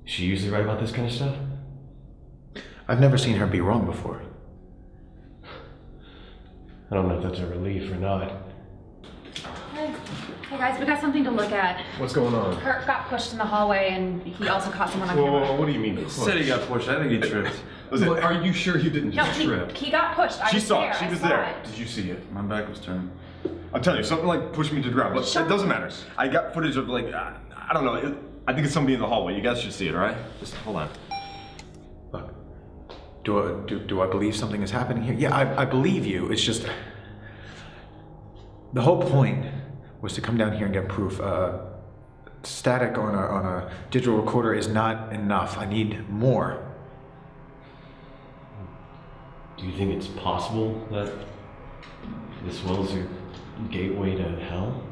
Is she usually right about this kind of stuff? I've never seen her be wrong before. I don't know if that's a relief or not. Hey guys, we got something to look at. What's going on? Kurt got pushed in the hallway and he also caught someone on Whoa, camera. what do you mean? He said he got pushed. I think he tripped. Listen, are you sure you didn't No, trip? he got pushed. I She was saw there. it. She I was saw there. it. Did you see it? My back was turned. I'm telling you, something like pushed me to the ground. But it doesn't matter. I got footage of like, I don't know. I think it's somebody in the hallway. You guys should see it, all right? Just hold on. Look, do I believe something is happening here? Yeah, I believe you. It's just the whole point was to come down here and get proof. Static on a digital recorder is not enough. I need more. Do you think it's possible that this well is a gateway to hell?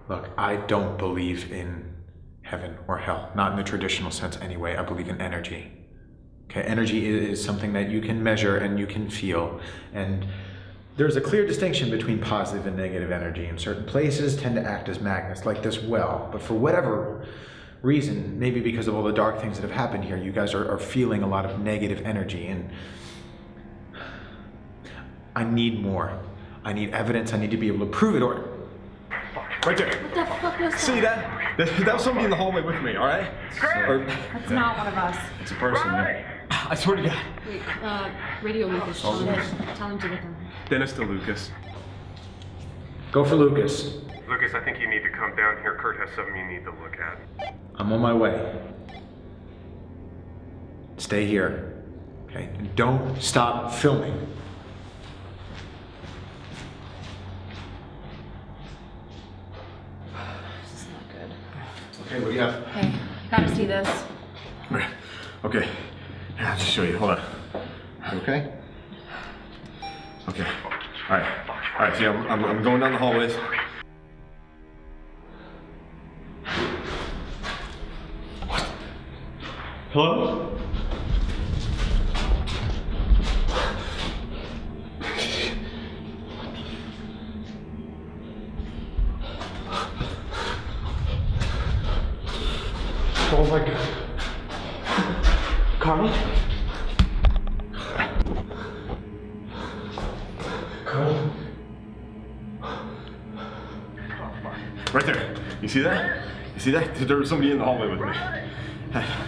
Look, I don't believe in heaven or hell. Not in the traditional sense anyway. I believe in energy. Okay, energy is something that you can measure and you can feel. And there's a clear distinction between positive and negative energy, and certain places tend to act as magnets, like this well. But for whatever reason, maybe because of all the dark things that have happened here, you guys are feeling a lot of negative energy, and I need more. I need evidence. I need to be able to prove it, or... Right there. What the fuck was that? See that? That was somebody in the hallway with me, all right? That's not one of us. It's a person. I swear to God. Wait, radio Lucas. Tell him to get them. Dennis to Lucas. Go for Lucas. Lucas, I think you need to come down here. Kurt has something you need to look at. I'm on my way. Stay here. Okay? And don't stop filming. This is not good. Okay, what do you have? Hey, you gotta see this. Okay. Yeah, I'll just show you. Hold on. Okay? Okay. All right. See, I'm going down the hallways. What? Hello? Oh my God. Carl? Carl? Right there. You see that? You see that? There was somebody in the hallway with me.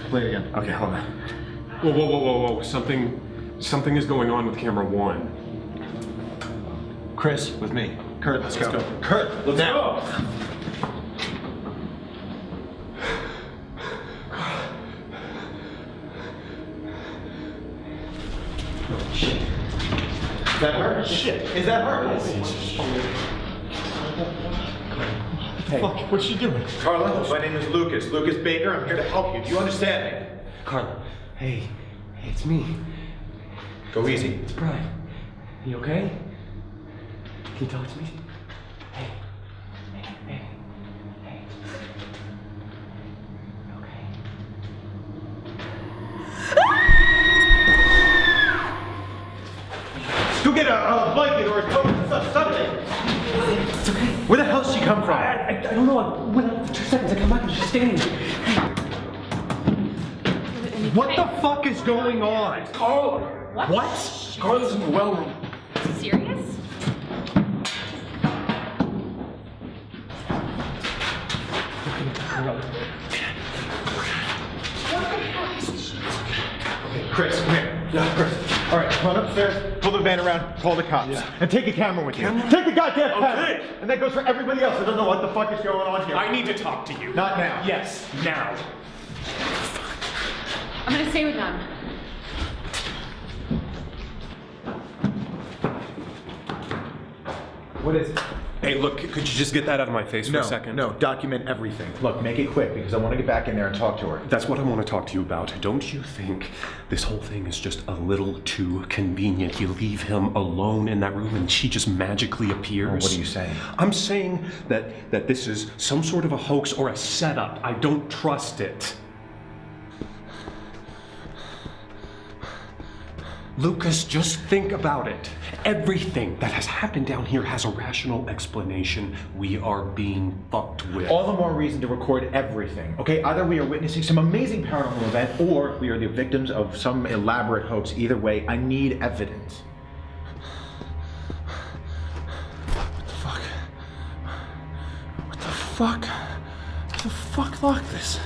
Play it again. Okay, hold on. Whoa. Something is going on with camera one. Chris, with me. Kurt, let's go. Kurt, let's go. Is that her? Shit. Is that her? Hey. Fuck, what's she doing? Carla, my name is Lucas. Lucas Baker. I'm here to help you. Do you understand me? Carla, hey, it's me. Go easy. It's Bryan. You okay? Can you talk to me? Hey. Go get a blanket or a coat or something. It's okay. Where the hell did she come from? I don't know. I went out for 2 seconds. I come back and she's standing there. What the fuck is going on? Carla. What? Carla's in the well room. Serious? Okay, Chris, come here. Yeah, Chris. All right, run upstairs, pull the van around, call the cops, and take a camera with you. Take the goddamn camera! And that goes for everybody else. I don't know what the fuck is going on here. I need to talk to you. Not now. Yes, now. I'm gonna stay with them. What is it? Hey, look, could you just get that out of my face for a second? No, document everything. Look, make it quick because I want to get back in there and talk to her. That's what I want to talk to you about. Don't you think this whole thing is just a little too convenient? You leave him alone in that room and she just magically appears? Well, what are you saying? I'm saying that this is some sort of a hoax or a setup. I don't trust it. Lucas, just think about it. Everything that has happened down here has a rational explanation. We are being fucked with. All the more reason to record everything, okay? Either we are witnessing some amazing paranormal event or we are the victims of some elaborate hoax. Either way, I need evidence. What the fuck? What the fuck locked this?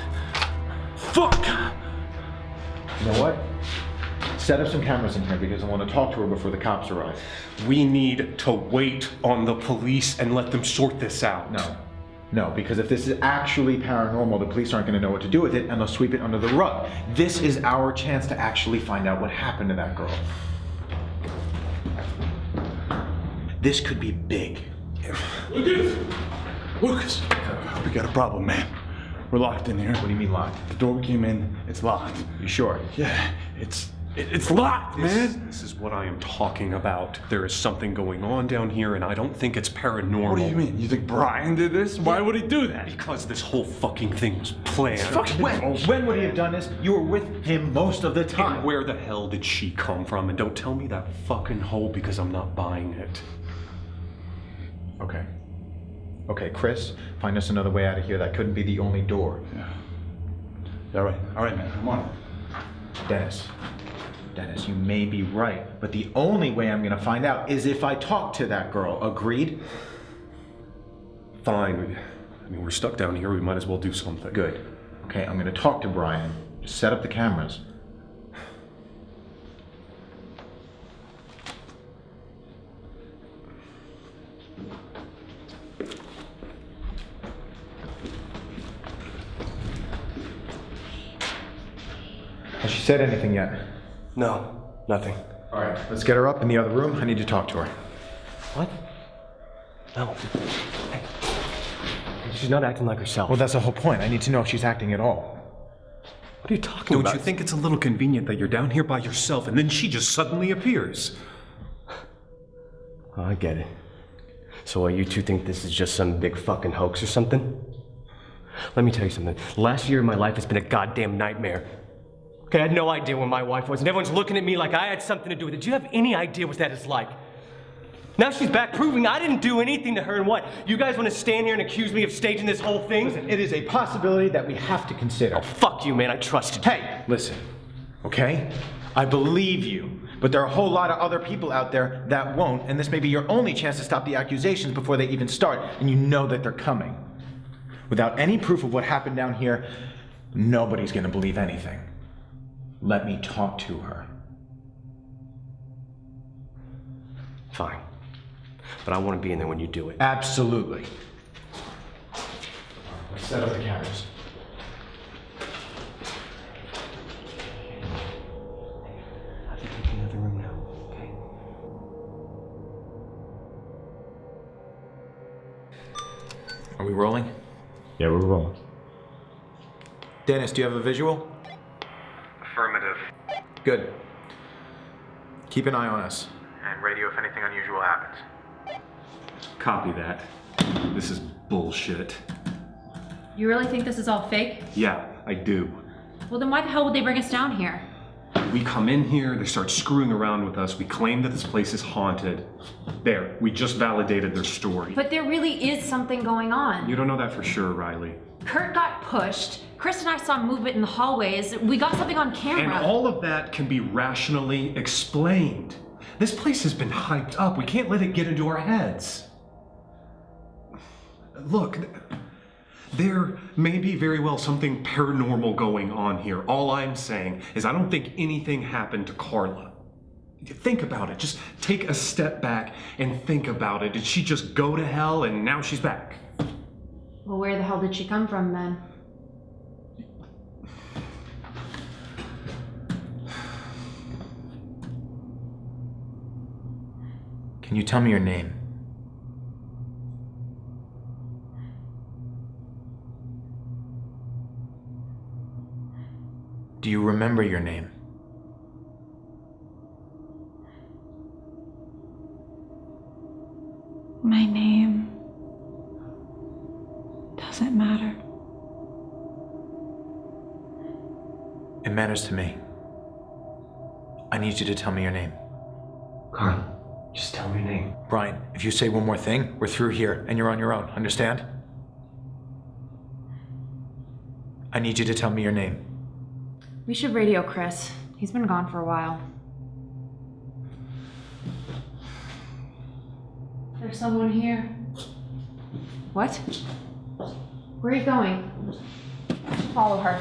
Fuck! You know what? Set up some cameras in here because I want to talk to her before the cops arrive. We need to wait on the police and let them sort this out. No, because if this is actually paranormal, the police aren't going to know what to do with it and they'll sweep it under the rug. This is our chance to actually find out what happened to that girl. This could be big. Lucas! We got a problem, man. We're locked in here. What do you mean locked? The door we came in, it's locked. You sure? Yeah, it's locked, man. This is what I am talking about. There is something going on down here, and I don't think it's paranormal. What do you mean? You think Bryan did this? Why would he do that? Because this whole fucking thing was planned. When would he have done this? You were with him most of the time. And where the hell did she come from? And don't tell me that fucking hoe because I'm not buying it. Okay, Chris, find us another way out of here. That couldn't be the only door. Yeah. All right, man. I'm on it. Dennis, you may be right, but the only way I'm gonna find out is if I talk to that girl. Agreed? Fine. I mean, we're stuck down here. We might as well do something. Good. Okay, I'm gonna talk to Bryan. Just set up the cameras. Has she said anything yet? No, nothing. All right, let's get her up in the other room. I need to talk to her. What? No. Hey. She's not acting like herself. Well, that's the whole point. I need to know if she's acting at all. What are you talking about? Don't you think it's a little convenient that you're down here by yourself and then she just suddenly appears? Oh, I get it. So what, you two think this is just some big fucking hoax or something? Let me tell you something. Last year of my life has been a goddamn nightmare. Okay, I had no idea where my wife was, and everyone's looking at me like I had something to do with it. Do you have any idea what that is like? Now she's back proving I didn't do anything to her, and what? You guys want to stand here and accuse me of staging this whole thing? Listen, it is a possibility that we have to consider. Oh, fuck you, man. I trusted you. Hey, listen, okay? I believe you, but there are a whole lot of other people out there that won't, and this may be your only chance to stop the accusations before they even start, and you know that they're coming. Without any proof of what happened down here, nobody's gonna believe anything. Let me talk to her. Fine. But I want to be in there when you do it. Absolutely. Let's set up the cameras. I have to take another room now, okay? Are we rolling? Yeah, we're rolling. Dennis, do you have a visual? Affirmative. Good. Keep an eye on us. And radio if anything unusual happens. Copy that. This is bullshit. You really think this is all fake? Yeah, I do. Well, then why the hell would they bring us down here? We come in here, they start screwing around with us, we claim that this place is haunted. There, we just validated their story. But there really is something going on. You don't know that for sure, Riley. Kurt got pushed. Chris and I saw movement in the hallways. We got something on camera. And all of that can be rationally explained. This place has been hyped up. We can't let it get into our heads. Look, there may be very well something paranormal going on here. All I'm saying is I don't think anything happened to Carla. Think about it. Just take a step back and think about it. Did she just go to hell and now she's back? Well, where the hell did she come from then? Can you tell me your name? Do you remember your name? My name doesn't matter. It matters to me. I need you to tell me your name. Carl, just tell me your name. Bryan, if you say one more thing, we're through here and you're on your own, understand? I need you to tell me your name. We should radio Chris. He's been gone for a while. There's someone here. What? Where are you going? Follow her.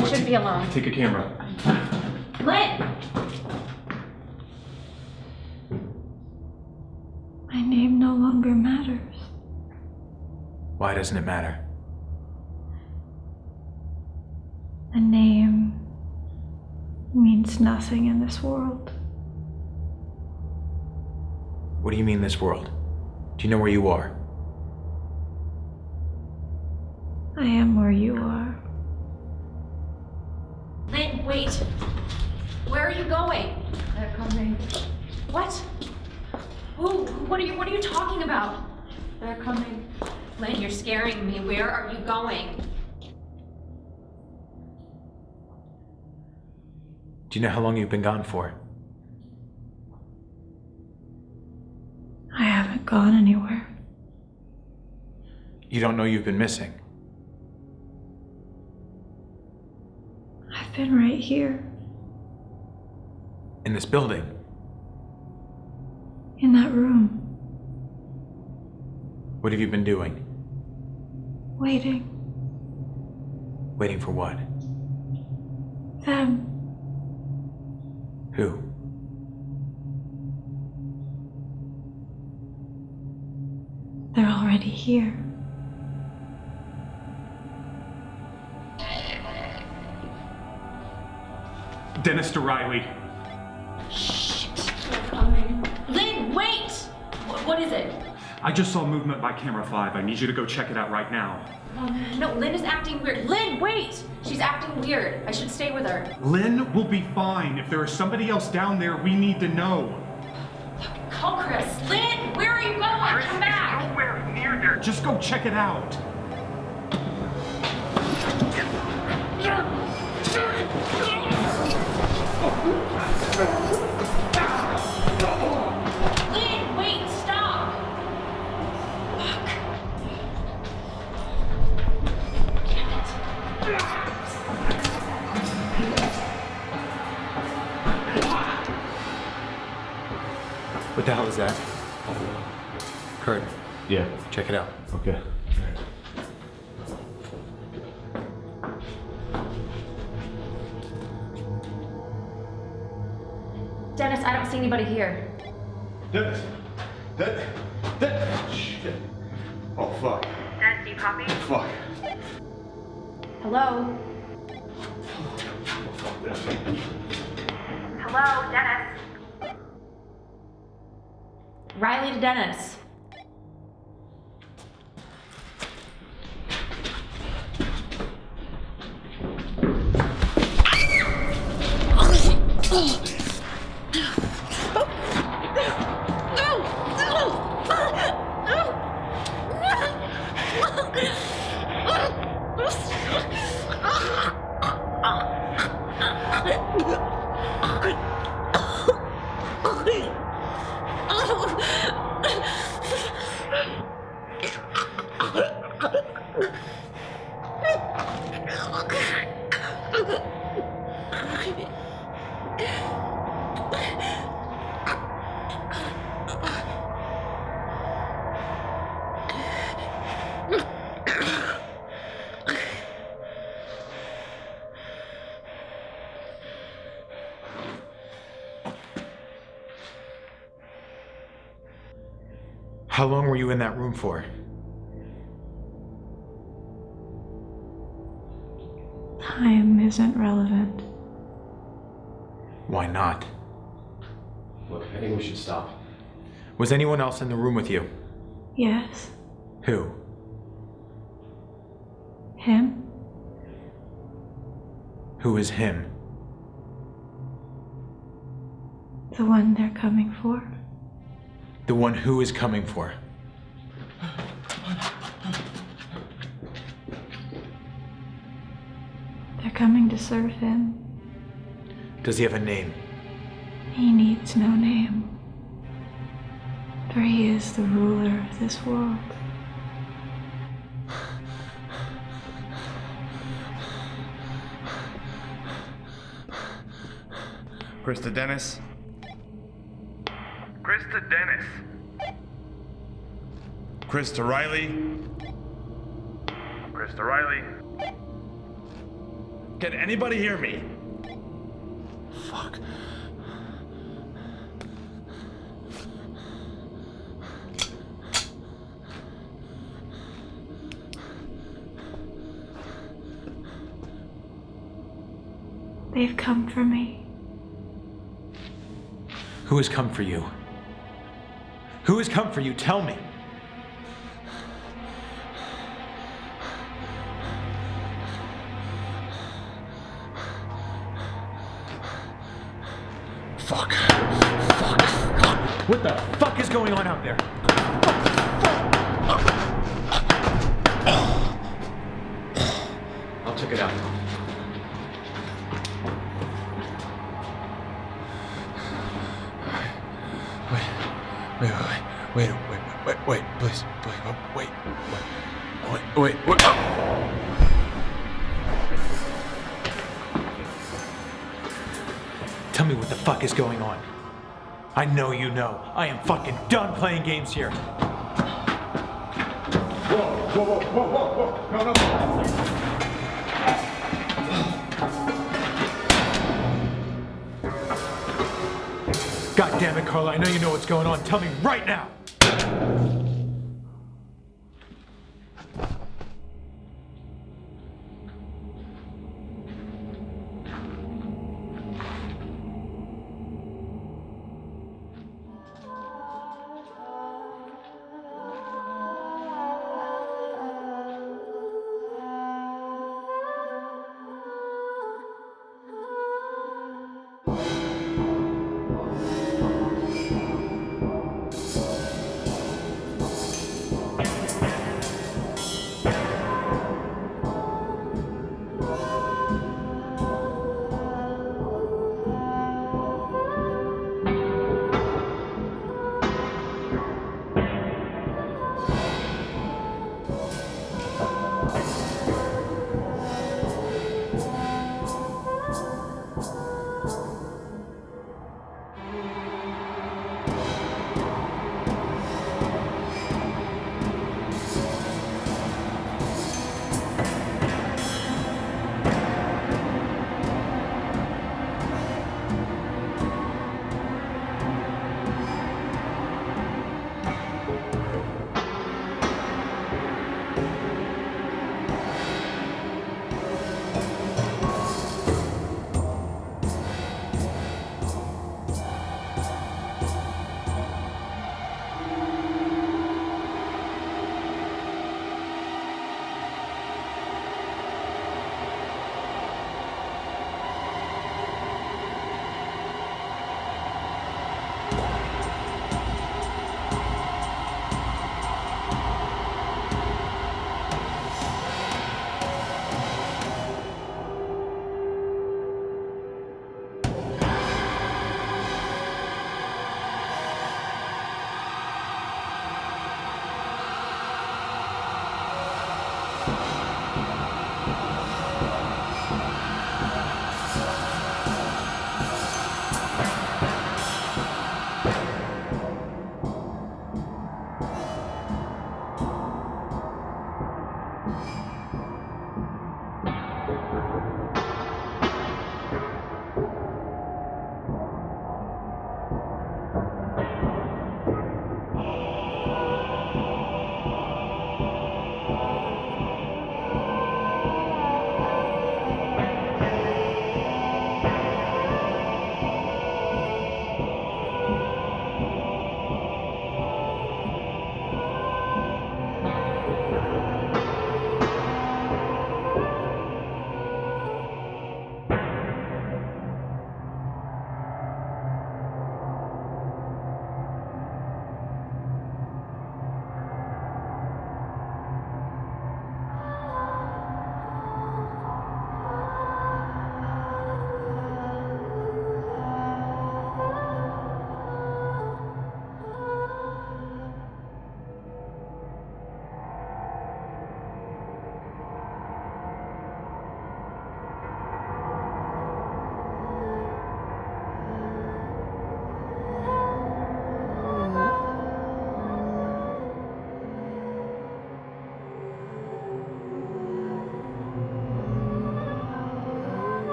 You should be alone. Take a camera. Lynn! My name no longer matters. Why doesn't it matter? A name means nothing in this world. What do you mean this world? Do you know where you are? I am where you are. Lynn, wait. Where are you going? They're coming. What? Who? What are you talking about? They're coming. Lynn, you're scaring me. Where are you going? Do you know how long you've been gone for? I haven't gone anywhere. You don't know you've been missing. I've been right here, In this building. in that room, What have you been doing? waiting. Waiting for what? Them. Who? They're already here. Dennis to Riley. Lynn, wait! What is it? I just saw movement by camera 5. I need you to go check it out right now. No, Lynn is acting weird. Lynn, wait! She's acting weird. I should stay with her. Lynn will be fine. If there is somebody else down there, we need to know. Call Chris. Lynn, where are you going? Come back! Nowhere near there. Just go check it out. Lynn, wait, stop! Fuck. What the hell is that? Kurt. Yeah. Check it out. Okay. Dennis, I don't see anybody here. Dennis. Shit. Oh, fuck. Dennis, do you copy? Fuck. Hello? Hello, Dennis. Riley to Dennis. How long were you in that room for? Time isn't relevant. Why not? Look, I think we should stop. Was anyone else in the room with you? Yes. Who? Him? Who is him? The one they're coming for. The one who is coming for? They're coming to serve him. Does he have a name? He needs no name. For he is the ruler of this world. Krista Dennis. Krista Dennis. Krista Riley. Krista Riley. Can anybody hear me? Fuck. They've come for me. Who has come for you? Who has come for you? Tell me. Fuck. Fuck. What the fuck is going on out there? I'll check it out. Wait, please, wait. Tell me what the fuck is going on. I know you know. I am fucking done playing games here. Whoa. No. God damn it, Carla. I know you know what's going on. Tell me right now.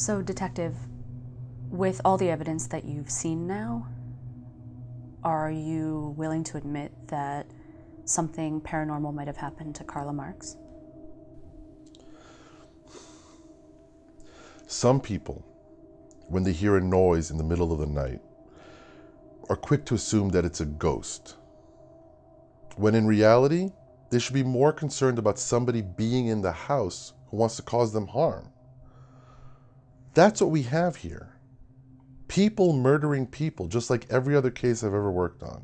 So, Detective, with all the evidence that you've seen now, are you willing to admit that something paranormal might have happened to Carla Marks? Some people, when they hear a noise in the middle of the night, are quick to assume that it's a ghost, when in reality, they should be more concerned about somebody being in the house who wants to cause them harm. That's what we have here. People murdering people, just like every other case I've ever worked on.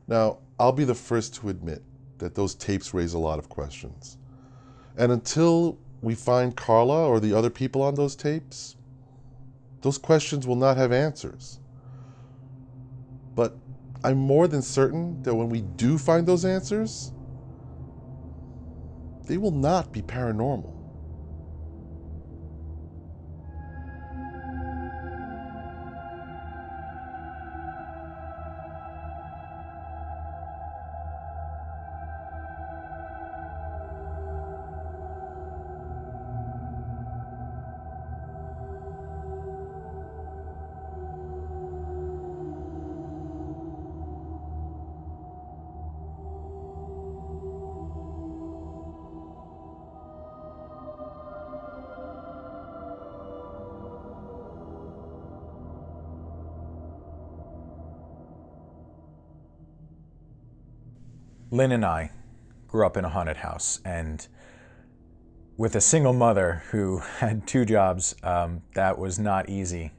Now, I'll be the first to admit that those tapes raise a lot of questions. And until we find Carla or the other people on those tapes, those questions will not have answers. But I'm more than certain that when we do find those answers, they will not be paranormal. Lynn and I grew up in a haunted house, and with a single mother who had 2 jobs, that was not easy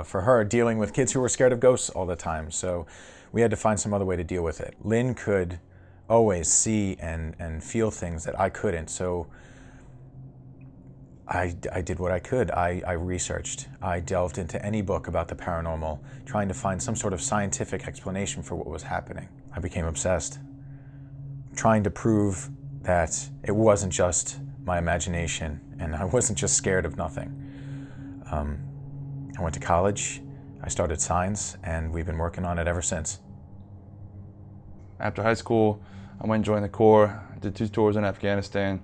for her, dealing with kids who were scared of ghosts all the time. So we had to find some other way to deal with it. Lynn could always see and feel things that I couldn't, so I did what I could. I researched. I delved into any book about the paranormal, trying to find some sort of scientific explanation for what was happening. I became obsessed, trying to prove that it wasn't just my imagination and I wasn't just scared of nothing. I went to college, I started SYNOPSIS, and we've been working on it ever since. After high school, I went and joined the Corps. I did 2 tours in Afghanistan.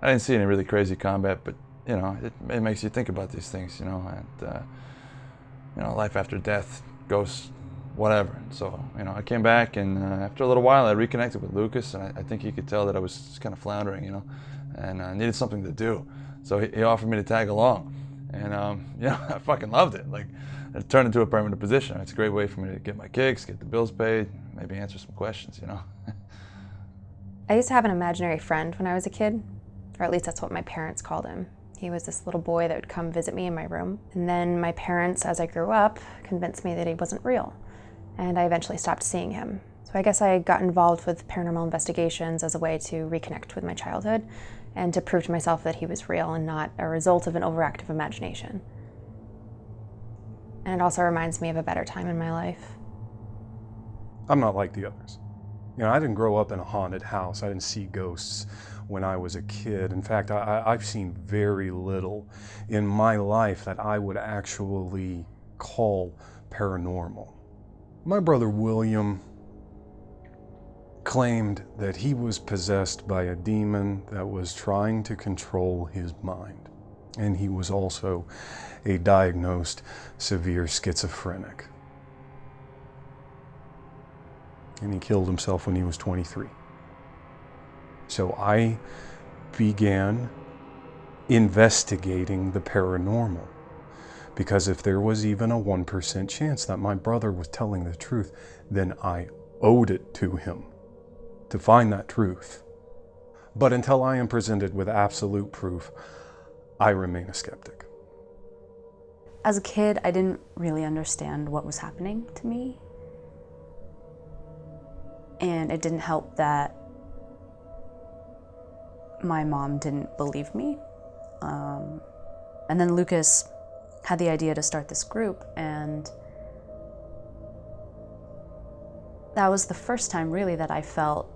I didn't see any really crazy combat, but you know, it makes you think about these things, you know, and you know, life after death, ghosts, whatever. So, you know, I came back, and after a little while, I reconnected with Lucas, and I think he could tell that I was just kind of floundering, you know, and I needed something to do. So he offered me to tag along, and you know, I fucking loved it. Like, it turned into a permanent position. It's a great way for me to get my kicks, get the bills paid, maybe answer some questions, you know. I used to have an imaginary friend when I was a kid, or at least that's what my parents called him. He was this little boy that would come visit me in my room. And then my parents, as I grew up, convinced me that he wasn't real. And I eventually stopped seeing him. So I guess I got involved with paranormal investigations as a way to reconnect with my childhood and to prove to myself that he was real and not a result of an overactive imagination. And it also reminds me of a better time in my life. I'm not like the others. You know, I didn't grow up in a haunted house. I didn't see ghosts when I was a kid. In fact, I've seen very little in my life that I would actually call paranormal. My brother William claimed that he was possessed by a demon that was trying to control his mind. And he was also a diagnosed severe schizophrenic. And he killed himself when he was 23. So I began investigating the paranormal, because if there was even a 1% chance that my brother was telling the truth, then I owed it to him to find that truth. But until I am presented with absolute proof, I remain a skeptic. As a kid, I didn't really understand what was happening to me. And it didn't help that my mom didn't believe me. And then Lucas had the idea to start this group, and that was the first time really that I felt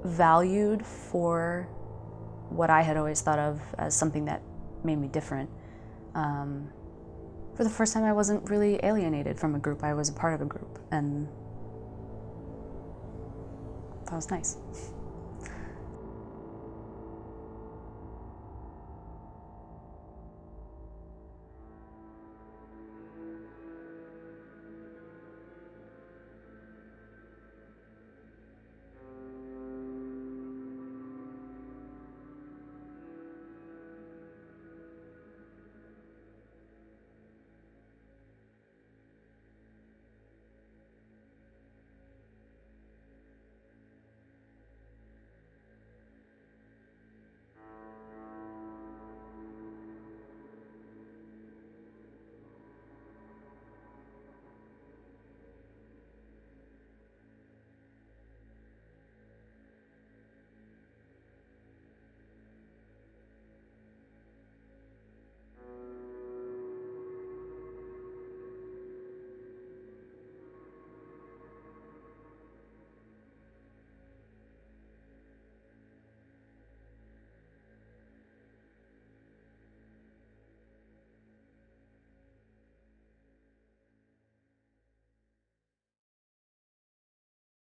valued for what I had always thought of as something that made me different. For the first time, I wasn't really alienated from a group. I was a part of a group, and that was nice.